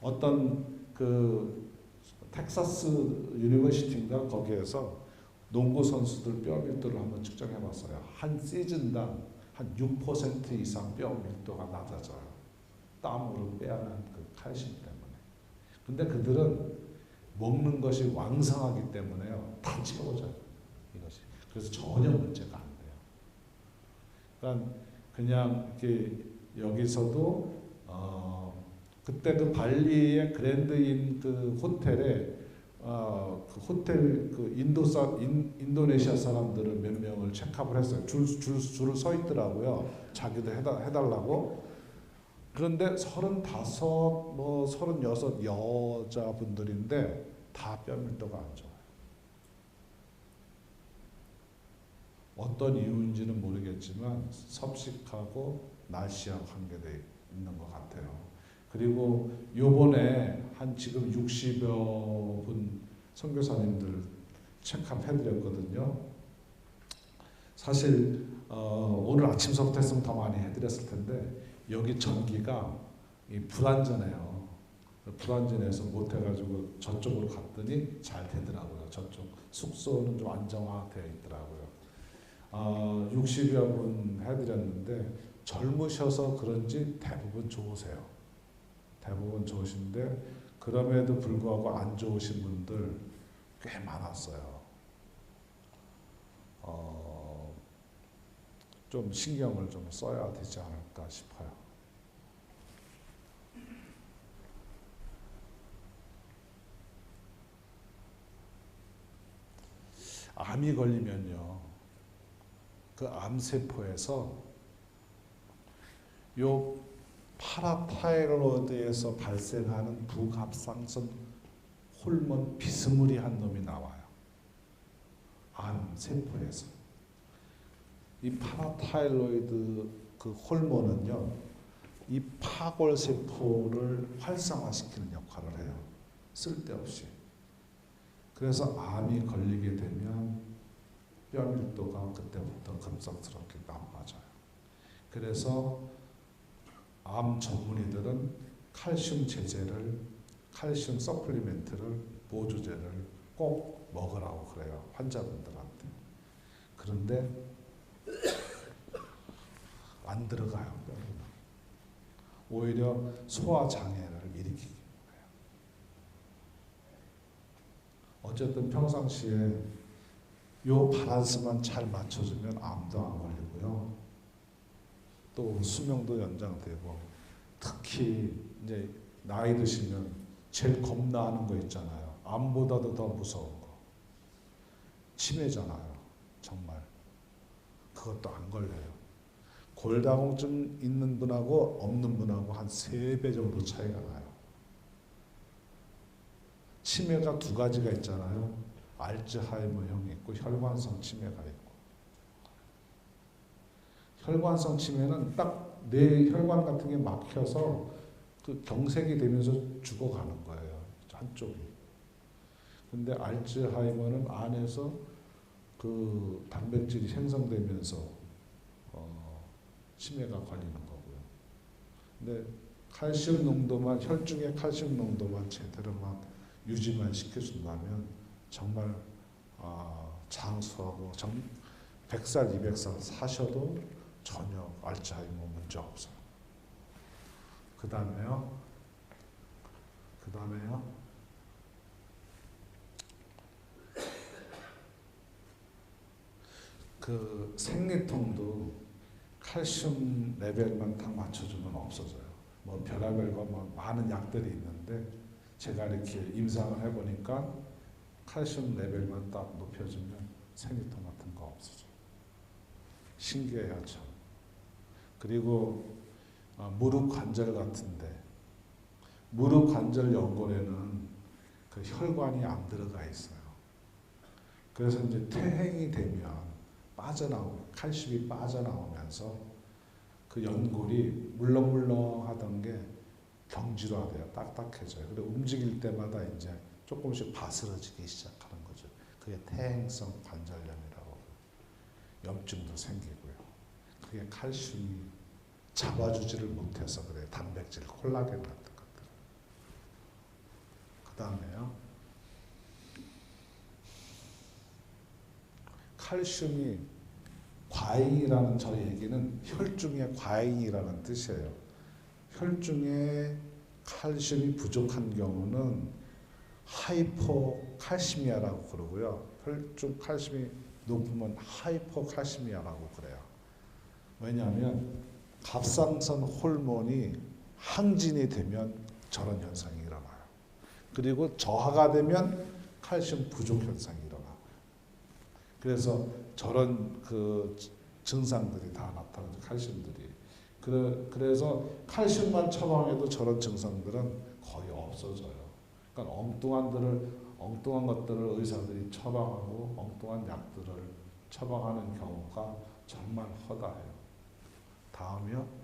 어떤 그 텍사스 유니버시티인가 거기에서 농구 선수들 뼈 밀도를 한번 측정해 봤어요. 한 시즌당 한 6% 이상 뼈 밀도가 낮아져요. 땀으로 빼야 하는 그 칼슘 때문에. 근데 그들은 먹는 것이 왕성하기 때문에요. 다 채워져요. 이것이. 그래서 전혀 문제가 안 돼요. 그러니까 그냥 이렇게 여기서도 그때 그 발리의 그랜드인 그 호텔에 그 호텔 그 인도네시아 사람들을 몇 명을 체크업을 했어요. 줄을 서 있더라고요. 자기도 해달라고. 그런데 35, 뭐 36 여자분들인데 다 뼈 밀도가 안 좋아요. 어떤 이유인지는 모르겠지만 섭식하고 날씨와 관계되어 있는 것 같아요. 그리고 요번에 한 지금 60여 분 선교사님들 체크업 해드렸거든요. 사실 오늘 아침서부터 했으면 더 많이 해드렸을 텐데 여기 전기가 불안전해요. 불안전해서 못해가지고 저쪽으로 갔더니 잘 되더라고요. 저쪽 숙소는 좀 안정화되어 있더라고요. 60여 분 해드렸는데 젊으셔서 그런지 대부분 좋으세요. 대부분 좋으신데 그럼에도 불구하고 안 좋으신 분들 꽤 많았어요. 좀 신경을 좀 써야 되지 않을까 싶어요. 암이 걸리면요, 그 암세포에서 요 파라타이로이드에서 발생하는 부갑상선 호르몬 비스무리한 놈이 나와요. 암세포에서. 이 파라타이로이드 그 호르몬은요, 이 파골세포를 활성화시키는 역할을 해요. 쓸데없이. 그래서 암이 걸리게 되면 뼈 밀도가 그때부터 급성스럽게 나빠져요. 그래서 암 전문의들은 칼슘 제제를, 칼슘 서플리멘트를, 보조제를 꼭 먹으라고 그래요. 환자분들한테. 그런데 안 들어가요. 오히려 소화 장애를 일으키게 해요. 어쨌든 평상시에 요 밸런스만 잘 맞춰주면 암도 안 걸리고요. 또 수명도 연장되고, 특히 이제 나이 드시면 제일 겁나하는 거 있잖아요. 암보다도 더 무서운 거. 치매잖아요. 정말. 그것도 안 걸려요. 골다공증 있는 분하고 없는 분하고 한 3배 정도 차이가 나요. 치매가 2가지가 있잖아요. 알츠하이머형이 있고 혈관성 치매가 있고. 혈관성 치매는 딱 뇌 혈관 같은 게 막혀서 그 경색이 되면서 죽어가는 거예요. 한쪽이. 근데 알츠하이머는 안에서 그 단백질이 생성되면서 치매가 걸리는 거고요. 근데 칼슘 농도만, 혈중의 칼슘 농도만 제대로만 유지만 시켜준다면 정말 장수하고 100살, 200살 사셔도 전혀 알츠하이머 문제 없어요. 그 다음에요. 그 생리통도 칼슘 레벨만 딱 맞춰주면 없어져요. 뭐 별의별거 뭐 많은 약들이 있는데 제가 이렇게 임상을 해보니까 칼슘 레벨만 딱 높여주면 생리통 같은 거 없어져요. 신기해요, 참. 그리고 무릎 관절 같은데 무릎 관절 연골에는 그 혈관이 안 들어가 있어요. 그래서 이제 퇴행이 되면 칼슘이 빠져나오면서 그 연골이 물렁물렁하던 게 경질화돼요. 딱딱해져요. 그리고 움직일 때마다 이제 조금씩 바스러지기 시작하는 거죠. 그게 퇴행성 관절염이라고. 염증도 생기고요. 그게 칼슘이 잡아주지를 못해서 그래요. 단백질, 콜라겐 같은 것들. 그 다음에요. 칼슘이 과잉이라는 저 얘기는 혈중의 과잉이라는 뜻이에요. 혈중에 칼슘이 부족한 경우는 하이포칼시미아라고 그러고요. 혈중 칼슘이 높으면 하이포칼시미아라고 그래요. 왜냐하면 갑상선 호르몬이 항진이 되면 저런 현상이 일어나요. 그리고 저하가 되면 칼슘 부족 현상이 일어나요. 그래서 저런 그 증상들이 다 나타나죠. 칼슘들이. 그래서 칼슘만 처방해도 저런 증상들은 거의 없어져요. 그러니까 엉뚱한 것들을 의사들이 처방하고 엉뚱한 약들을 처방하는 경우가 정말 허다해요. 다음이요.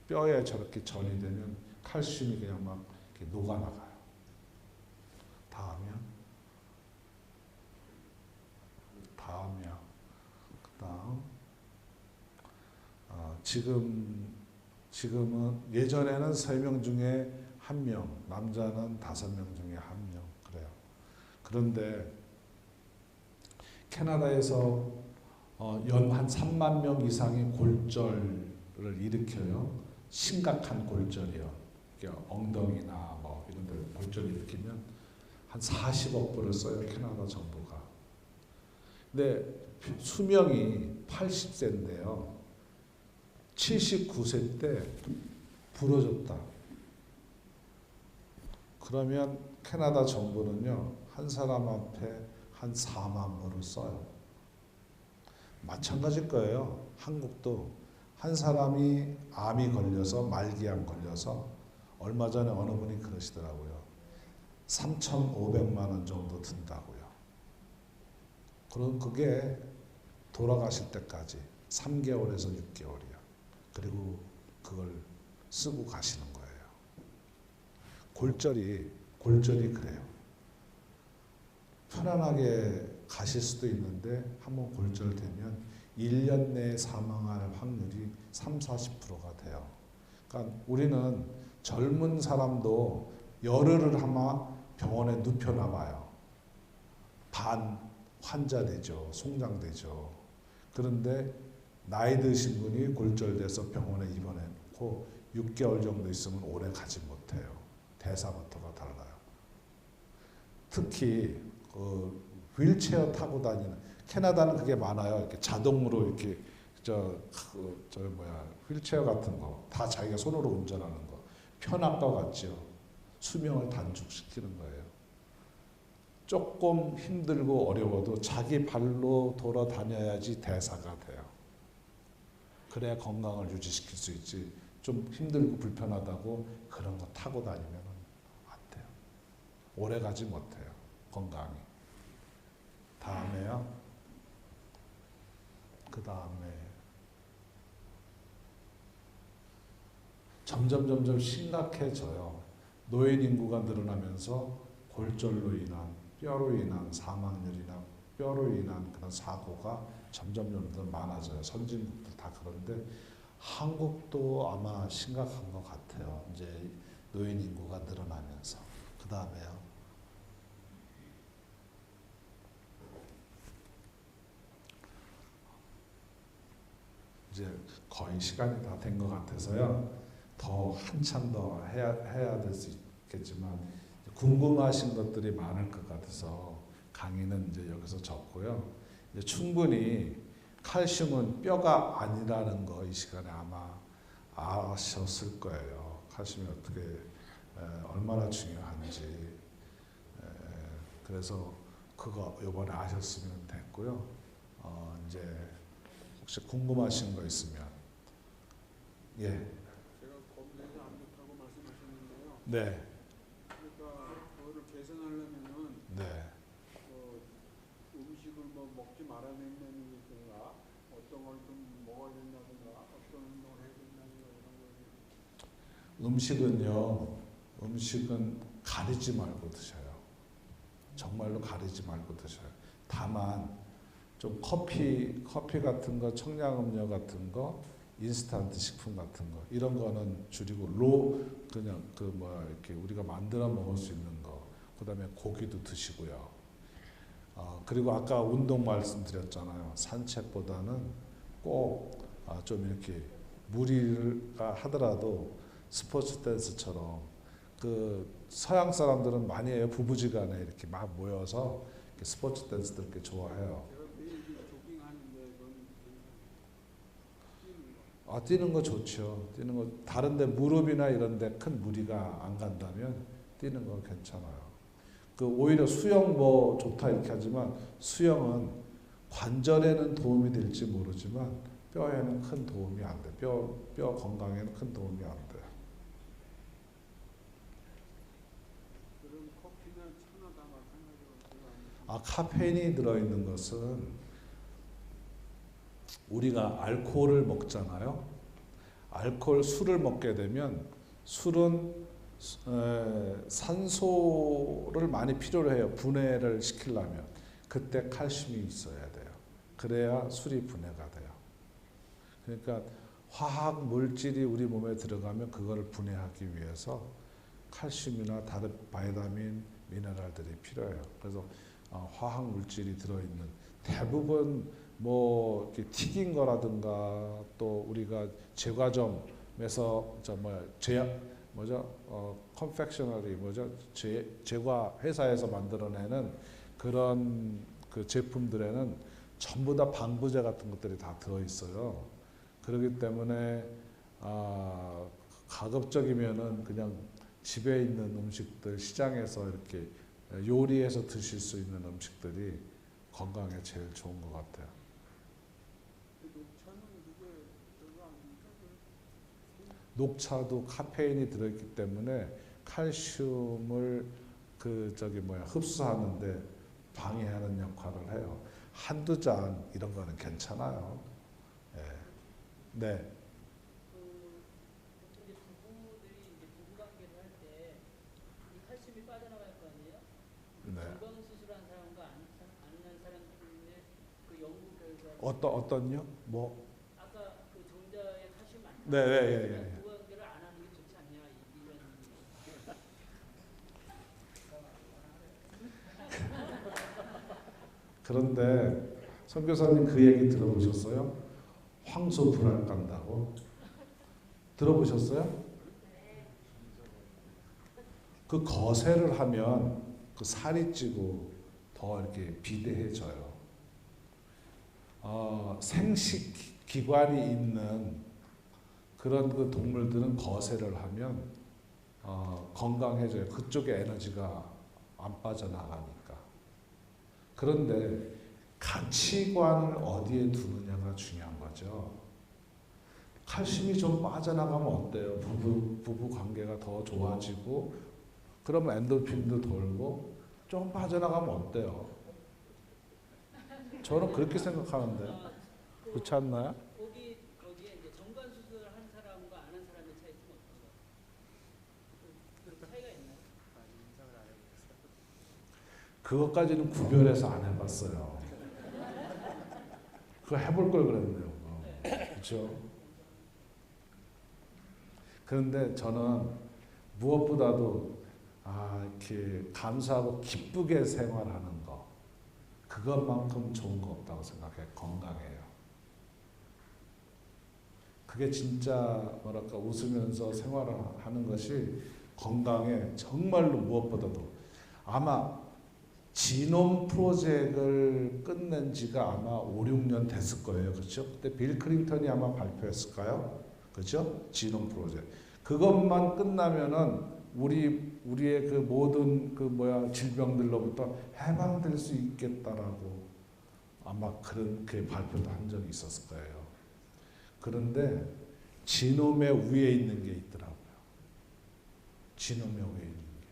뼈에 저렇게 전이 되면 칼슘이 그냥 막 이렇게 녹아나가요. 다음이요. 그다음 지금은 예전에는 3명 중에 1명, 남자는 5명 중에 1명 그래요. 그런데 캐나다에서 연 한 3만 명 이상이 골절을 일으켜요. 심각한 골절이요. 엉덩이나 뭐 이런 데 골절 일으키면 한 40억 불을 써요. 캐나다 정부가. 근데 수명이 80세인데요. 79세 때 부러졌다. 그러면 캐나다 정부는요. 한 사람 앞에 한 4만 불을 써요. 마찬가지일 거예요. 한국도 한 사람이 암이 걸려서 말기암 걸려서 얼마 전에 어느 분이 그러시더라고요. 3,500만 원 정도 든다고요. 그럼 그게 돌아가실 때까지 3개월에서 6개월이요. 그리고 그걸 쓰고 가시는 거예요. 골절이 그래요. 편안하게 가실 수도 있는데 한번 골절되면 1년 내에 사망할 확률이 30-40%가 돼요. 그러니까 우리는 젊은 사람도 열흘을 아마 병원에 눕혀놔 봐요. 반 환자되죠. 송장되죠. 그런데 나이 드신 분이 골절돼서 병원에 입원해놓고 6개월 정도 있으면 오래 가지 못해요. 대사부터가 달라요. 특히 휠체어 타고 다니는 캐나다는 그게 많아요. 이렇게 자동으로 이렇게 휠체어 같은 거 다 자기가 손으로 운전하는 거 편한 것 같죠. 수명을 단축시키는 거예요. 조금 힘들고 어려워도 자기 발로 돌아다녀야지 대사가 돼요. 그래야 건강을 유지시킬 수 있지. 좀 힘들고 불편하다고 그런 거 타고 다니면 안 돼요. 오래 가지 못해요. 건강이. 다음에요. 그 다음에 점점 심각해져요. 노인 인구가 늘어나면서 골절로 인한 뼈로 인한 사망률이나 뼈로 인한 그런 사고가 점점 더 많아져요. 선진국들 다 그런데 한국도 아마 심각한 것 같아요. 이제 노인 인구가 늘어나면서. 그 다음에요. 이제 거의 시간이 다 된 것 같아서요. 더 한참 더 해야 될 수 있겠지만 궁금하신 것들이 많을 것 같아서 강의는 이제 여기서 접고요. 이제 충분히 칼슘은 뼈가 아니라는 거 이 시간에 아마 아셨을 거예요. 칼슘이 어떻게 얼마나 중요한지. 그래서 그거 이번에 아셨으면 됐고요. 이제 혹시 궁금하신 거 있으면 예. 제가 검사에서 안 좋다고 말씀하셨는데요. 네. 그러니까 그거를 개선하려면은 네. 음식을 뭐 먹지 말아야 된다든가 어떤 걸 좀 먹어야 된다든가 어떤 운동을 해야 된다든가 이런 거. 음식은 가리지 말고 드셔요. 정말로 가리지 말고 드셔요. 다만 좀 커피 같은 거, 청량음료 같은 거, 인스턴트 식품 같은 거 이런 거는 줄이고 그냥 이렇게 우리가 만들어 먹을 수 있는 거, 그다음에 고기도 드시고요. 그리고 아까 운동 말씀드렸잖아요. 산책보다는 꼭 좀 이렇게 무리가 하더라도 스포츠 댄스처럼 그 서양 사람들은 많이 해요. 부부지간에 이렇게 막 모여서 이렇게 스포츠 댄스들 이렇게 좋아해요. 제가 매일 조깅하는데 그건 뛰는 거. 뛰는 거 좋죠. 뛰는 거 다른데 무릎이나 이런데 큰 무리가 안 간다면 뛰는 거 괜찮아요. 오히려 수영 뭐 좋다 이렇게 하지만 수영은 관절에는 도움이 될지 모르지만 뼈에는 큰 도움이 안 돼. 뼈 건강에는 큰 도움이 안 돼. 그런 커피나 차나 다 마찬가지로 카페인이 들어있는 것은 우리가 알코올을 먹잖아요. 술을 먹게 되면 술은 산소를 많이 필요로 해요. 분해를 시키려면. 그때 칼슘이 있어야 돼요. 그래야 술이 분해가 돼요. 그러니까 화학 물질이 우리 몸에 들어가면 그거를 분해하기 위해서 칼슘이나 다른 바이타민, 미네랄들이 필요해요. 그래서 화학 물질이 들어있는 대부분 뭐 이렇게 튀긴 거라든가 또 우리가 제과점에서 컨펙셔너리 제과 회사에서 만들어내는 그런 그 제품들에는 전부 다 방부제 같은 것들이 다 들어 있어요. 그렇기 때문에 가급적이면은 그냥 집에 있는 음식들, 시장에서 이렇게 요리해서 드실 수 있는 음식들이 건강에 제일 좋은 것 같아요. 녹차는 그게 별로 아닙니까? 녹차도 카페인이 들어있기 때문에 칼슘을 흡수하는데 방해하는 역할을 해요. 한두 잔 이런 거는 괜찮아요. 네. 이제 부부들이 부부관계를 할 때 이 칼슘이 빠져나갈 거 아니에요? 네. 건강 수술한 사람과 안 한 사람 중에 그 연구 결과 어떤요? 뭐? 아까 그 종자에 칼슘 많다. 네. 부부관계를 안 하는 게 좋지 않냐 이런. 그런데 선교사님 그 얘기 들어보셨어요? 황소 불알 깐다고? 들어보셨어요? 그 거세를 하면 그 살이 찌고 더 이렇게 비대해져요. 생식 기관이 있는 그런 그 동물들은 거세를 하면 건강해져요. 그쪽에 에너지가 안 빠져나가니까. 그런데 가치관을 어디에 두느냐가 중요한 거죠. 칼슘이 좀 빠져나가면 어때요? 부부 관계가 더 좋아지고 그러면 엔도핀도 돌고 좀 빠져나가면 어때요? 저는 그렇게 생각하는데 그렇지 않나요? 거기에 이제 정관 수술을 한 사람과 안 한 사람의 차이는 어떤 거? 그 차이가 있나요? 그것까지는 구별해서 안 해봤어요. 그거 해볼 걸 그랬네요. 그렇죠? 그런데 저는 무엇보다도 이렇게 감사하고 기쁘게 생활하는 거 그것만큼 좋은 거 없다고 생각해. 건강해요. 그게 진짜 웃으면서 생활하는 것이 건강에 정말로 무엇보다도 아마 지놈 프로젝트를 끝낸 지가 아마 5, 6년 됐을 거예요. 그렇죠? 그때 빌 클린턴이 아마 발표했을까요? 그렇죠? 지놈 프로젝트. 그것만 끝나면은 우리의 그 모든 질병들로부터 해방될 수 있겠다라고 아마 그렇게 발표도 한 적이 있었을 거예요. 그런데 지놈의 위에 있는 게 있더라고요. 지놈의 위에 있는 게.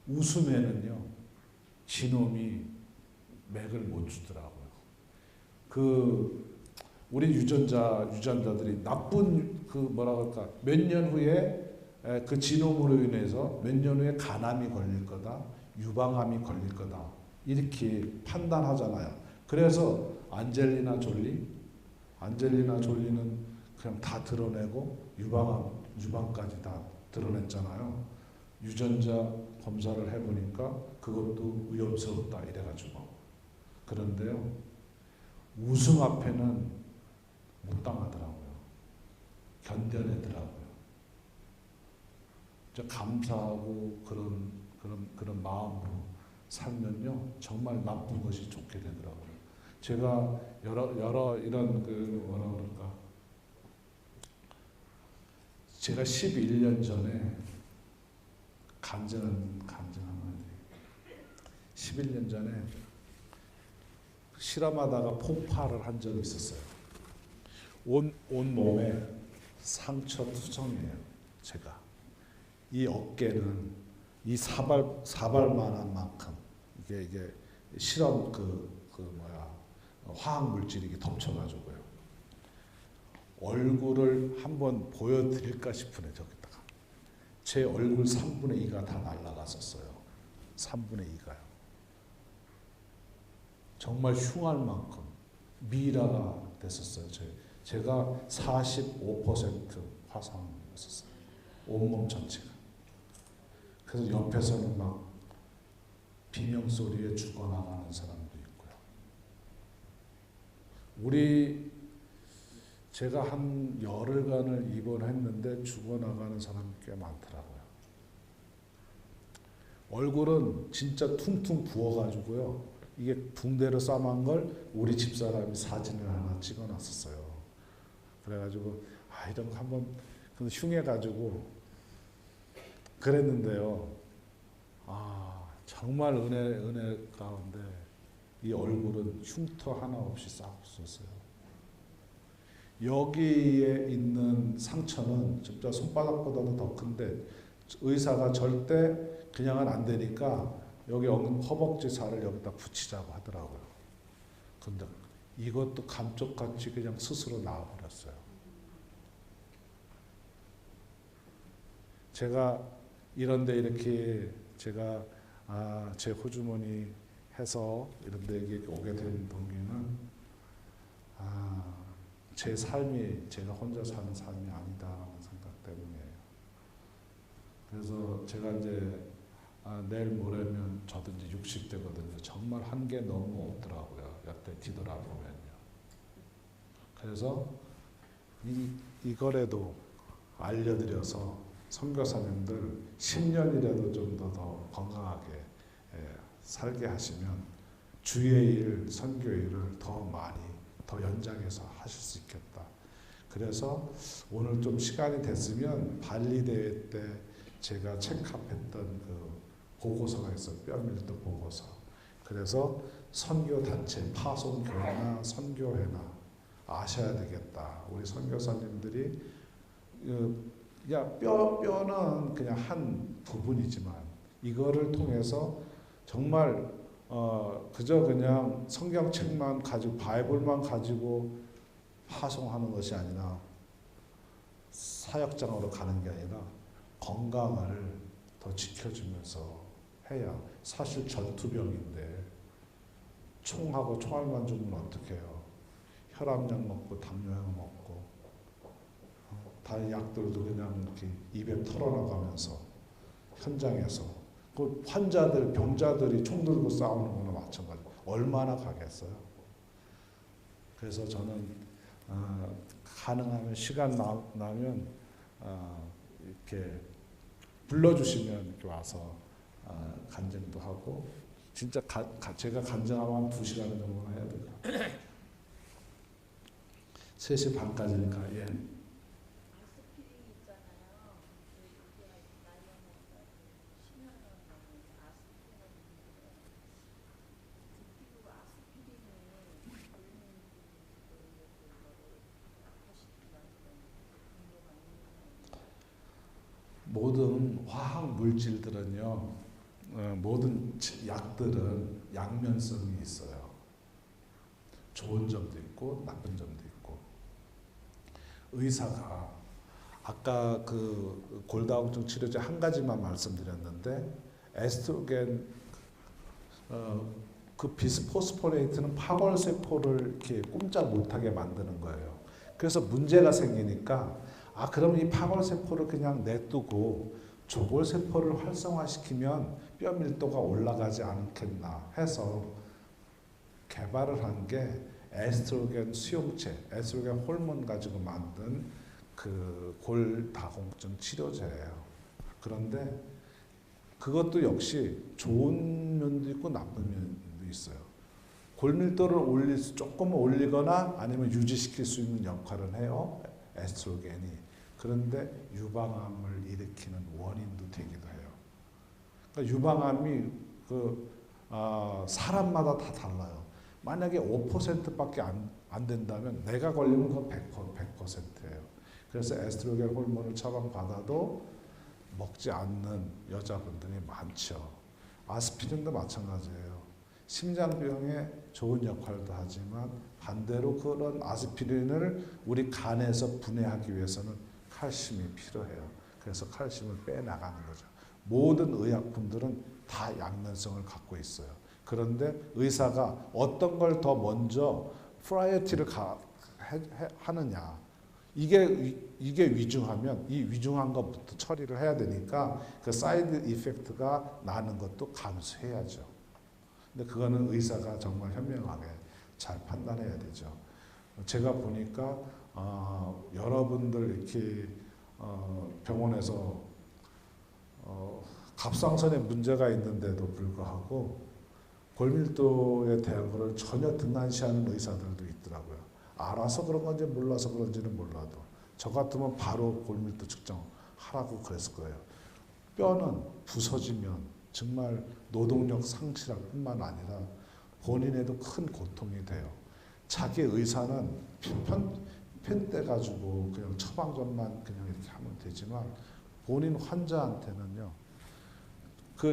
웃음에는요, 지놈이 맥을 못 주더라고요. 우리 유전자들이 나쁜 뭐라 그럴까, 몇 년 후에 그 지놈으로 인해서 몇 년 후에 간암이 걸릴 거다, 유방암이 걸릴 거다, 이렇게 판단하잖아요. 그래서 안젤리나 졸리는 그냥 다 드러내고 유방까지 다 드러냈잖아요. 유전자 검사를 해보니까 그것도 위험스럽다 이래가지고. 그런데요, 우승 앞에는 못 당하더라고요. 견뎌내더라고요. 감사하고 그런 마음으로 살면요, 정말 나쁜 것이 좋게 되더라고요. 제가 여러 이런 뭐라 그럴까, 제가 11년 전에 간증한 11년 전에 실험하다가 폭발을 한 적이 있었어요. 온 몸에 상처 투성이에요. 제가 이 어깨는 이 사발만한 만큼 이게 실험 화학 물질이 덮쳐가지고요. 얼굴을 한번 보여드릴까 싶으네. 저기다가 제 얼굴 3분의 2가 다 날아갔었어요. 3분의 2가요. 정말 흉할 만큼 미라가 됐었어요. 제가 45% 화상이었었어요. 온몸 전체가. 그래서 옆에서는 막 비명소리에 죽어나가는 사람도 있고요. 제가 한 열흘간을 입원했는데 죽어나가는 사람이 꽤 많더라고요. 얼굴은 진짜 퉁퉁 부어가지고요. 이게 붕대로 싸만 걸 우리 집사람이 사진을 하나 찍어놨었어요. 그래가지고 이런 거 한번 흉해가지고 그랬는데요. 정말 은혜 가운데 이 얼굴은 흉터 하나 없이 싹 없었어요. 여기에 있는 상처는 진짜 손바닥보다도 더 큰데 의사가 절대 그냥은 안 되니까 여기 허벅지 살을 여기다 붙이자고 하더라고요. 근데 이것도 감쪽같이 그냥 스스로 나와버렸어요. 제가 이런데 이렇게 제가 제 호주머니 해서 이런데 오게 된 동기는 제 삶이 제가 혼자 사는 삶이 아니다라는 생각 때문이에요. 그래서 제가 이제 내일 모레면 저도 이제 60대거든요. 정말 한계 너무 없더라고요. 여태 뒤돌아보면요. 그래서 이거라도 알려드려서 선교사님들 10년이라도 좀 더 건강하게 살게 하시면 주의 일, 선교 일을 더 많이 더 연장해서 하실 수 있겠다. 그래서 오늘 좀 시간이 됐으면 발리 대회 때 제가 체크업했던 그 보고서가 있어요. 뼈밀도 보고서. 그래서 선교 단체, 파송교회나 선교회나 아셔야 되겠다. 우리 선교사님들이 뼈는 그냥 한 부분이지만 이거를 통해서 정말 그저 그냥 성경책만 가지고 바이블만 가지고 파송하는 것이 아니라 사역장으로 가는 게 아니라 건강을 더 지켜주면서 해야 사실 전투병인데 총하고 총알만 주면 어떡해요. 혈압약 먹고 당뇨약 먹고 다른 약들도 그냥 이렇게 입에 털어나가면서 현장에서 그 환자들, 병자들이 총 들고 싸우는 거나 마찬가지고 얼마나 가겠어요. 그래서 저는 가능하면 시간 나면 이렇게 불러주시면 이렇게 와서 간증도 하고 진짜 제가 간증하면 한 2시간 정도나 해야 돼요. 3시 반까지니까 예. 화학 물질들은요, 모든 약들은 양면성이 있어요. 좋은 점도 있고 나쁜 점도 있고. 의사가 아까 그 골다공증 치료제 한 가지만 말씀드렸는데 에스트로겐 그 비스포스포네이트는 파골세포를 이렇게 꼼짝 못하게 만드는 거예요. 그래서 문제가 생기니까 그럼 이 파골세포를 그냥 냅두고 조골세포를 활성화시키면 뼈 밀도가 올라가지 않겠나 해서 개발을 한 게 에스트로겐 수용체, 에스트로겐 호르몬 가지고 만든 그 골다공증 치료제예요. 그런데 그것도 역시 좋은 면도 있고 나쁜 면도 있어요. 골밀도를 조금 올리거나 아니면 유지시킬 수 있는 역할을 해요, 에스트로겐이. 그런데 유방암을 일으키는 원인도 되기도 해요. 그러니까 유방암이 사람마다 다 달라요. 만약에 5%밖에 안 된다면 내가 걸리면 그건 100%예요. 그래서 에스트로겐 호르몬을 처방받아도 먹지 않는 여자분들이 많죠. 아스피린도 마찬가지예요. 심장병에 좋은 역할도 하지만 반대로 그런 아스피린을 우리 간에서 분해하기 위해서는 칼슘이 필요해요. 그래서 칼슘을 빼나가는 거죠. 모든 의약품들은 다 양면성을 갖고 있어요. 그런데 의사가 어떤 걸 더 먼저 프라이어티를 하느냐, 이게 위중하면 이 위중한 것부터 처리를 해야 되니까 그 사이드 이펙트가 나는 것도 감수해야죠. 근데 그거는 의사가 정말 현명하게 잘 판단해야 되죠. 제가 보니까 여러분들 이렇게 병원에서 갑상선에 문제가 있는데도 불구하고 골밀도에 대한 것을 전혀 등한시하는 의사들도 있더라고요. 알아서 그런 건지 몰라서 그런지는 몰라도 저 같으면 바로 골밀도 측정하라고 그랬을 거예요. 뼈는 부서지면 정말 노동력 상실할 뿐만 아니라 본인에도 큰 고통이 돼요. 자기 의사는 펜 떼가지고 그냥 처방전만 그냥 이렇게 하면 되지만 본인 환자한테는요.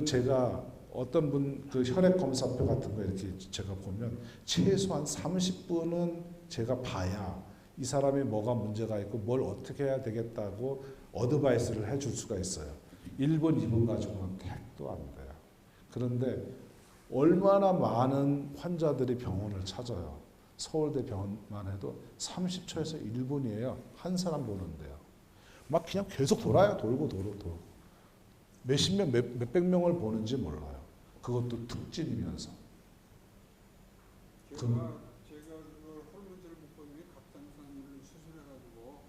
제가 어떤 분 그 혈액 검사표 같은 거 이렇게 제가 보면 최소한 30분은 제가 봐야 이 사람이 뭐가 문제가 있고 뭘 어떻게 해야 되겠다고 어드바이스를 해줄 수가 있어요. 1분, 2분 가지고는 택도 안 돼요. 그런데 얼마나 많은 환자들이 병원을 찾아요. 서울대 병원만 해도 30초에서 1분이에요. 한 사람 보는데요. 막 그냥 계속 돌아요. 돌고. 몇십 명, 몇백 명을 보는지 몰라요. 그것도 특진이면서. 제가 그걸 호르몬제를 먹고 있는 갑상선을 수술해가지고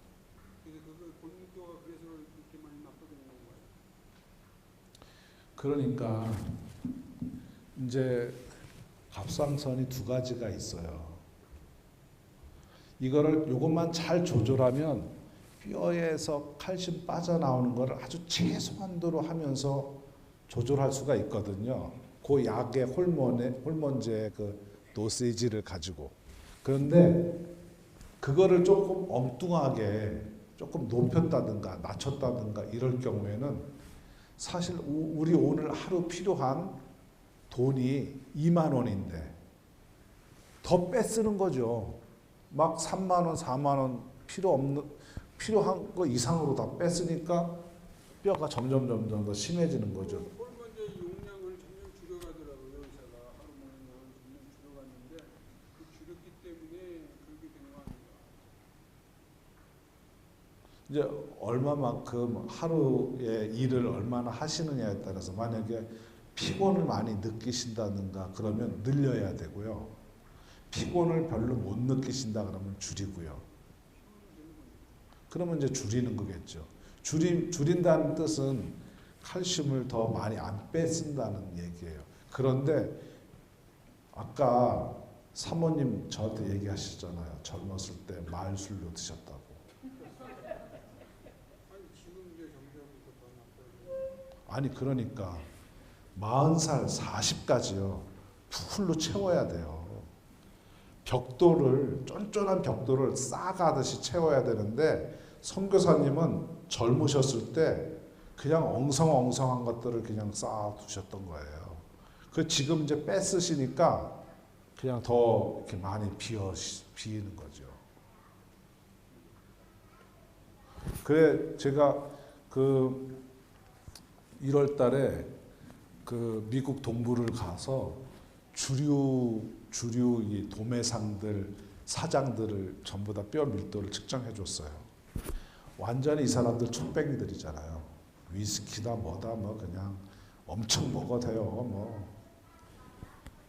그래서 그 골밀도가 그래서 이렇게 많이 나빠지는 건가요? 그러니까 이제 갑상선이 두 가지가 있어요. 요것만 잘 조절하면 뼈에서 칼슘 빠져나오는 것을 아주 최소한도로 하면서 조절할 수가 있거든요. 그 약의 호르몬제 그 도시지를 가지고. 그런데 그거를 조금 엉뚱하게 조금 높였다든가 낮췄다든가 이럴 경우에는 사실 우리 오늘 하루 필요한 돈이 2만 원인데 더 빼쓰는 거죠. 막 3만 원, 4만 원 필요한 거 이상으로 다 뺐으니까 뼈가 점점 더 심해지는 거죠. 호르몬제 용량을 점점 줄여가더라고요. 의사가 호르몬 양을 점점 줄여갔는데 그 줄였기 때문에 그렇게 된 거 아닌가? 이제 얼마만큼 하루에 일을 얼마나 하시느냐에 따라서 만약에 피곤을 많이 느끼신다든가 그러면 늘려야 되고요. 피곤을 별로 못 느끼신다 그러면 줄이고요. 그러면 이제 줄이는 거겠죠. 줄인다는 뜻은 칼슘을 더 많이 안 뺏는다는 얘기예요. 그런데 아까 사모님 저한테 얘기하시잖아요. 젊었을 때 말술로 드셨다고. 아니 지금 이제 정상부터 더 나빠요. 아니 그러니까 40살, 40까지요. 풀로 채워야 돼요. 쫀쫀한 벽돌을 싸가듯이 채워야 되는데 선교사님은 젊으셨을 때 그냥 엉성엉성한 것들을 그냥 쌓아 두셨던 거예요. 그 지금 이제 뺏으시니까 그냥 더 이렇게 많이 비이는 거죠. 그래 제가 그 1월 달에 그 미국 동부를 가서 주류 이 도매상들 사장들을 전부 다 뼈 밀도를 측정해 줬어요. 완전히 이 사람들 촌뱅이들이잖아요. 위스키다 뭐다 뭐 그냥 엄청 먹어대요. 뭐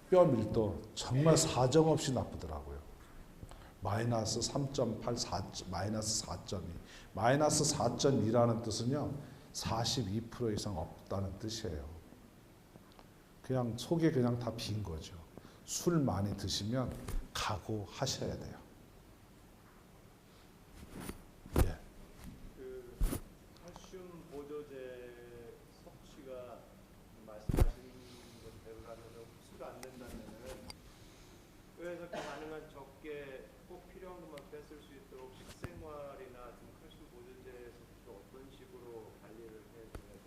뼈 밀도 정말 사정없이 나쁘더라고요. 마이너스 3.8, 4, 마이너스 4.2. 마이너스 4.2라는 뜻은요. 42% 이상 없다는 뜻이에요. 그냥 속이 그냥 다 빈 거죠. 술 많이 드시면 각오하셔야 돼요. 예. 그 칼슘 보조제 섭취가 말씀하신 것대로라면 흡수가 안 된다면은 뼈에서 가능한 적게 꼭 필요한 것만 뺐을 수 있도록 식생활이나 좀 칼슘 보조제 섭취를 어떤 식으로 관리를 해줘야 돼요?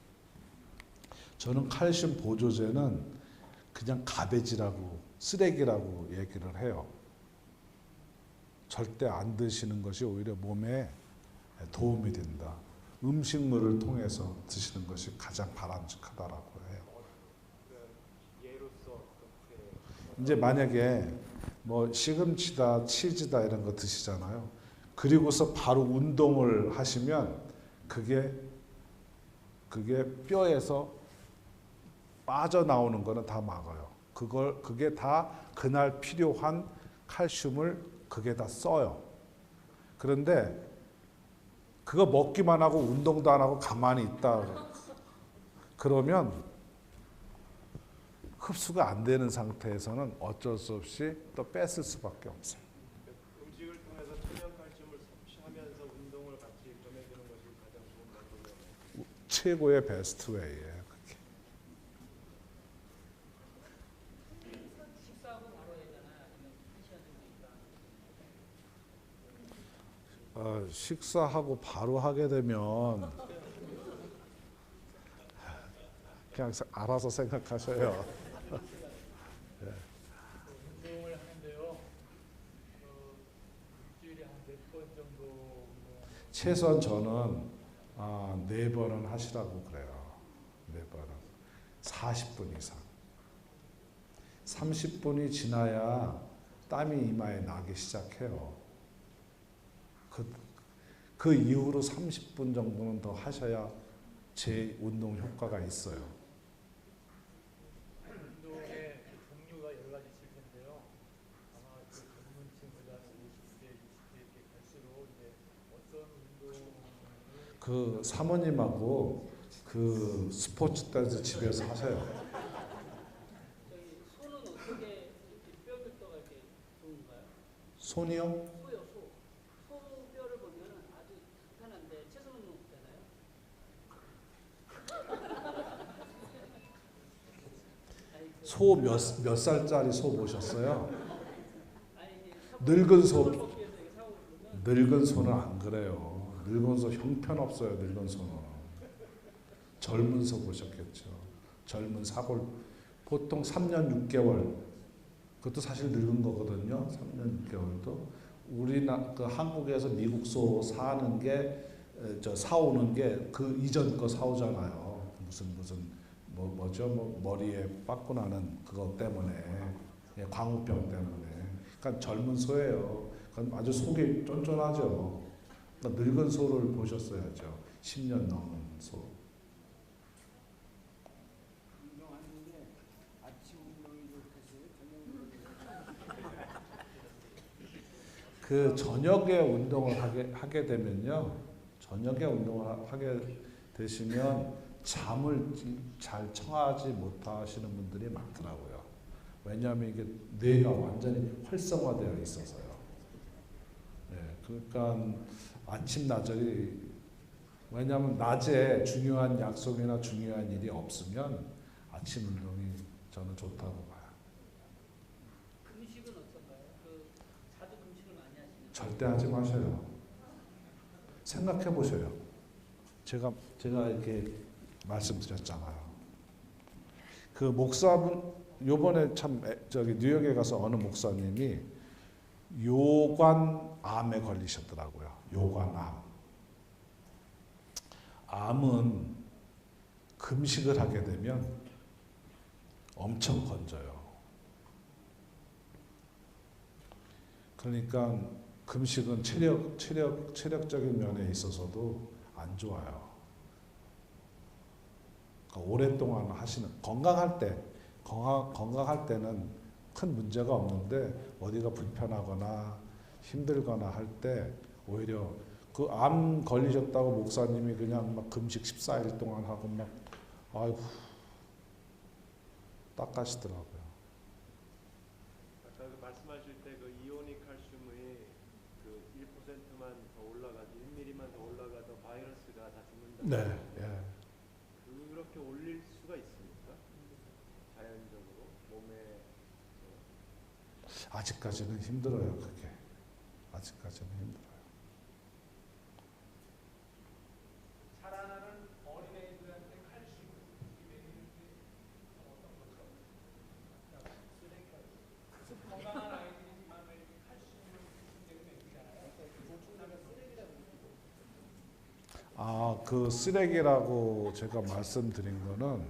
저는 칼슘 보조제는 그냥 가베지라고 쓰레기라고 얘기를 해요. 절대 안 드시는 것이 오히려 몸에 도움이 된다. 음식물을 통해서 드시는 것이 가장 바람직하다라고 해요. 예로서 어떻게 이제 만약에 뭐 시금치다, 치즈다 이런 거 드시잖아요. 그리고서 바로 운동을 하시면 그게 뼈에서 빠져나오는 거는 다 막아요. 그게 다 그날 필요한 칼슘을 그게 다 써요. 그런데 그거 먹기만 하고 운동도 안 하고 가만히 있다 그러면 흡수가 안 되는 상태에서는 어쩔 수 없이 또 뺐을 수밖에 없어요. 음식을 통해서 천연 칼슘을 섭취하면서 운동을 같이 병행하는 것이 가장 좋은 방법이에요. 최고의 베스트 웨이예요. 식사하고 바로 해야 되나요? 아니면 1시간 정도 있다? 식사하고 바로 하게 되면 그냥 알아서 생각하셔요. 운동을 하는데요. 일주일에 한 몇 번 정도 운동? 최소한 저는 4번은 하시라고 그래요. 4번은 40분 이상. 30분이 지나야 땀이 이마에 나기 시작해요. 그 이후로 30분 정도는 더 하셔야 제 운동 효과가 있어요. 운동의 종류가 여러 가지 있을 텐데요. 아마 그 젊은층보다 50대, 60대 이렇게 갈수록 이제 어떤 운동을 그 사모님하고 그 스포츠 댄스 집에서 하세요. 저희 소는 어떻게 이렇게 뼈 밀도가 이렇게 좋은가요? 손이요? 소요, 소. 소 뼈를 보면 아주 탄탄한데 채소는 없잖아요. 아니, 소 몇 살짜리 소 보셨어요? 아니, 늙은 소. 먹기 위해서 이렇게 사고 그러면 늙은 소는 안 그래요. 늙은 소 형편없어요. 늙은 소는. 젊은 소 보셨겠죠. 젊은 사골. 보통 3년 6개월. 그것도 사실 늙은 거거든요. 3년 6개월도. 그 한국에서 미국 소 사는 게, 사오는 게 그 이전 거 사오잖아요. 뭐죠? 머리에 빠꾸 나는 그것 때문에. 광우병 때문에. 그러니까 젊은 소예요. 그건 아주 속이 쫀쫀하죠. 그러니까 늙은 소를 보셨어야죠. 10년 넘은 소. 운동하는데 아침 운동이 좋겠어요? 저녁 운동이 그 저녁에 운동을 하게 되면요. 저녁에 운동을 하게 되시면 잠을 잘 청하지 못하시는 분들이 많더라고요. 왜냐하면 이게 뇌가 완전히 활성화되어 있어서요. 그러니까 아침 낮이 왜냐하면 낮에 중요한 약속이나 중요한 일이 없으면 아침 운동이 저는 좋다고 봐요. 금식은 어떤가요? 자주 금식을 많이 하시는 절대 하지 마셔요. 생각해 보셔요. 제가 이렇게 말씀드렸잖아요. 그 목사분 요번에 참 저기 뉴욕에 가서 어느 목사님이 요관암에 걸리셨더라고요. 요관암. 암은 금식을 하게 되면 엄청 건져요. 그러니까 금식은 체력적인 면에 있어서도 안 좋아요. 그러니까 오랫동안 하시는 건강할 때는 큰 문제가 없는데 어디가 불편하거나 힘들거나 할 때 오히려 그 암 걸리셨다고 목사님이 그냥 막 금식 14일 동안 하고 막 아이고 닦아시더라고요. 아까 그 말씀하실 때 그 이오닉 칼슘이 그 1%만 더 올라가도 1mm만 더 올라가도 바이러스가 다 죽는다. 네, 예. 그렇게 올릴 수가 있습니까? 자연적으로 몸에 아직까지는 힘들어요. 그게 아직까지는 힘들어요. 자라나는 어린애들한테 칼슘 먹이는 게 어떤 거죠? 쓰레기 건강한 아이들이지만 왜 이렇게 칼슘을 부족되게 먹이잖아요. 보충하면 쓰레기라고 아, 그 쓰레기라고 제가 말씀드린 거는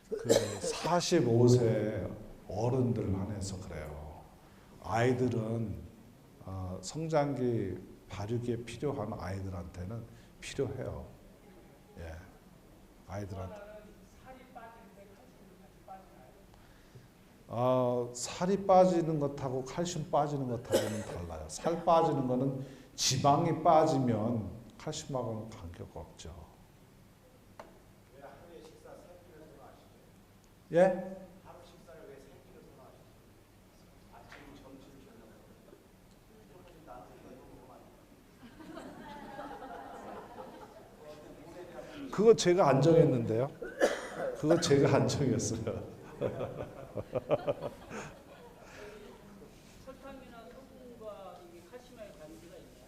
그 45세 어른들 한해서 그래요. 아이들은 성장기 발육에 필요한 아이들한테는 필요해요. 예, 아이들한테. 살이 빠지는 것하고 칼슘 빠지는 것하고는 달라요. 살 빠지는 거는 지방이 빠지면 칼슘하고는 관계가 없죠. 왜 하루에 식사 3끼를 선호하시죠? 예? 하루 식사를 왜 3끼를 선호하시죠? 아침, 점심, 저녁 조금씩 나누니까 이런 거 많이 그거 제가 안 정했는데요. 그거 제가 안 정했어요. 설탕이나 소금과 이게 칼슘의 관계가 있나요?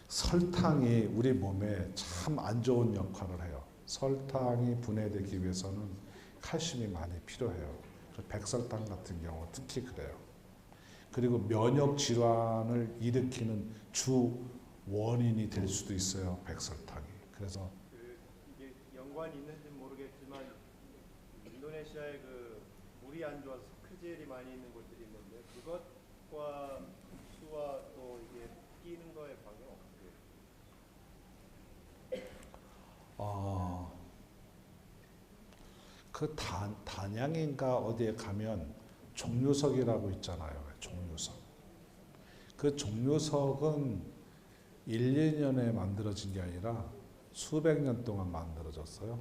설탕이 우리 몸에 참 안 좋은 역할을 해요. 설탕이 분해되기 위해서는 칼슘이 많이 필요해요. 백설탕 같은 경우 특히 그래요. 그리고 면역 질환을 일으키는 주 원인이 될 수도 있어요. 백설탕이. 그래서 이게 연관이 있는지 모르겠지만 인도네시아에 그 물이 안 좋아서 석회질이 많이 있는 곳들이 있는데 그것과 수와 또 이게 끼는 거에 관계가 없어요. 그 단양인가 어디에 가면 종료석이라고 있잖아요. 종료석. 그 종료석은 1, 2년에 만들어진 게 아니라 수백 년 동안 만들어졌어요.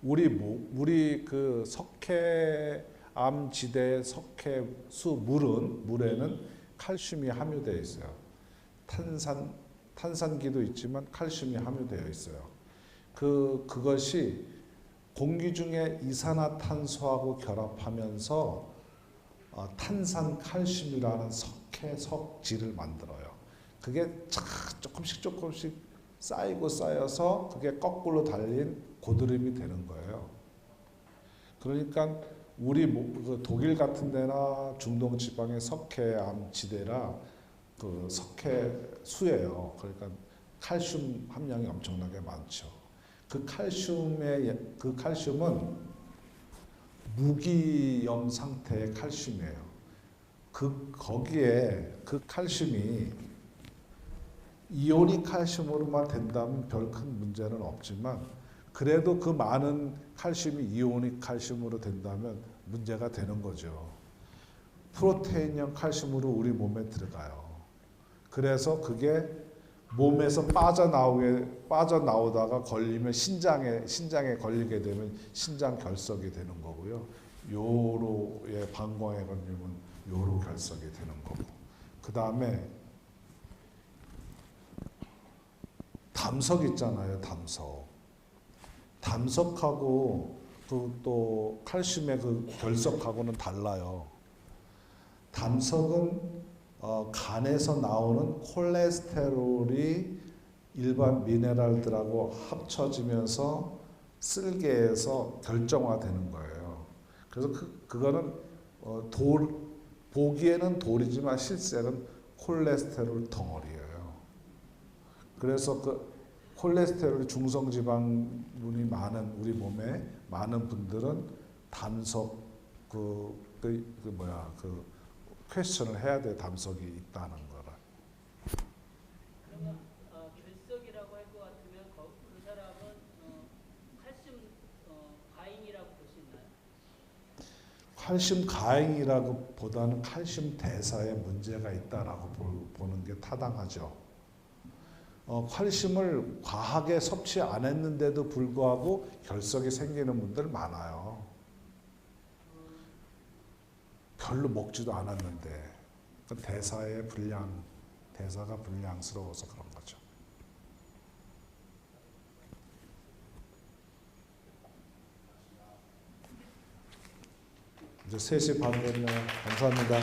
우리 그 석회암 지대 석회수 물에는 칼슘이 함유되어 있어요. 탄산기도 있지만 칼슘이 함유되어 있어요. 그것이 공기 중에 이산화탄소하고 결합하면서 탄산 칼슘이라는 석질을 만들어요. 그게 조금씩 쌓여서 그게 거꾸로 달린 고드름이 되는 거예요. 그러니까 우리 그 독일 같은 데나 중동 지방의 석회암 지대라 그 석회수예요. 그러니까 칼슘 함량이 엄청나게 많죠. 그 칼슘은 무기염 상태의 칼슘이에요. 거기에 그 칼슘이 이오닉 칼슘으로만 된다면 별 큰 문제는 없지만 그래도 그 많은 칼슘이 이오닉 칼슘으로 된다면 문제가 되는 거죠. 프로테인형 칼슘으로 우리 몸에 들어가요. 그래서 그게 몸에서 빠져나오다가 걸리면 신장에 걸리게 되면 신장 결석이 되는 거고요. 요로의 방광에 걸리면 요로 결석이 되는 거고. 그 다음에 담석 있잖아요. 담석하고 그 또 칼슘의 그 결석하고는 달라요. 담석은 간에서 나오는 콜레스테롤이 일반 미네랄들하고 합쳐지면서 쓸개에서 결정화되는 거예요. 그래서 그거는 보기에는 돌이지만 실제는 콜레스테롤 덩어리예요. 그래서 그 콜레스테롤이 중성지방분이 많은 우리 몸에 많은 분들은 담석 퀘스천을 해야 돼. 담석이 있다는 거를. 그러면 결석이라고 할 것 같으면 그 사람은 칼슘 과잉이라고 볼 수 있나요? 칼슘 과잉이라기보다는 칼슘 대사에 문제가 있다라고 보는 게 타당하죠. 칼슘을 과하게 섭취 안 했는데도 불구하고 결석이 생기는 분들 많아요. 별로 먹지도 않았는데 그 대사가 불량스러워서 그런 거죠. 이제 3시 반 됐네요. 감사합니다.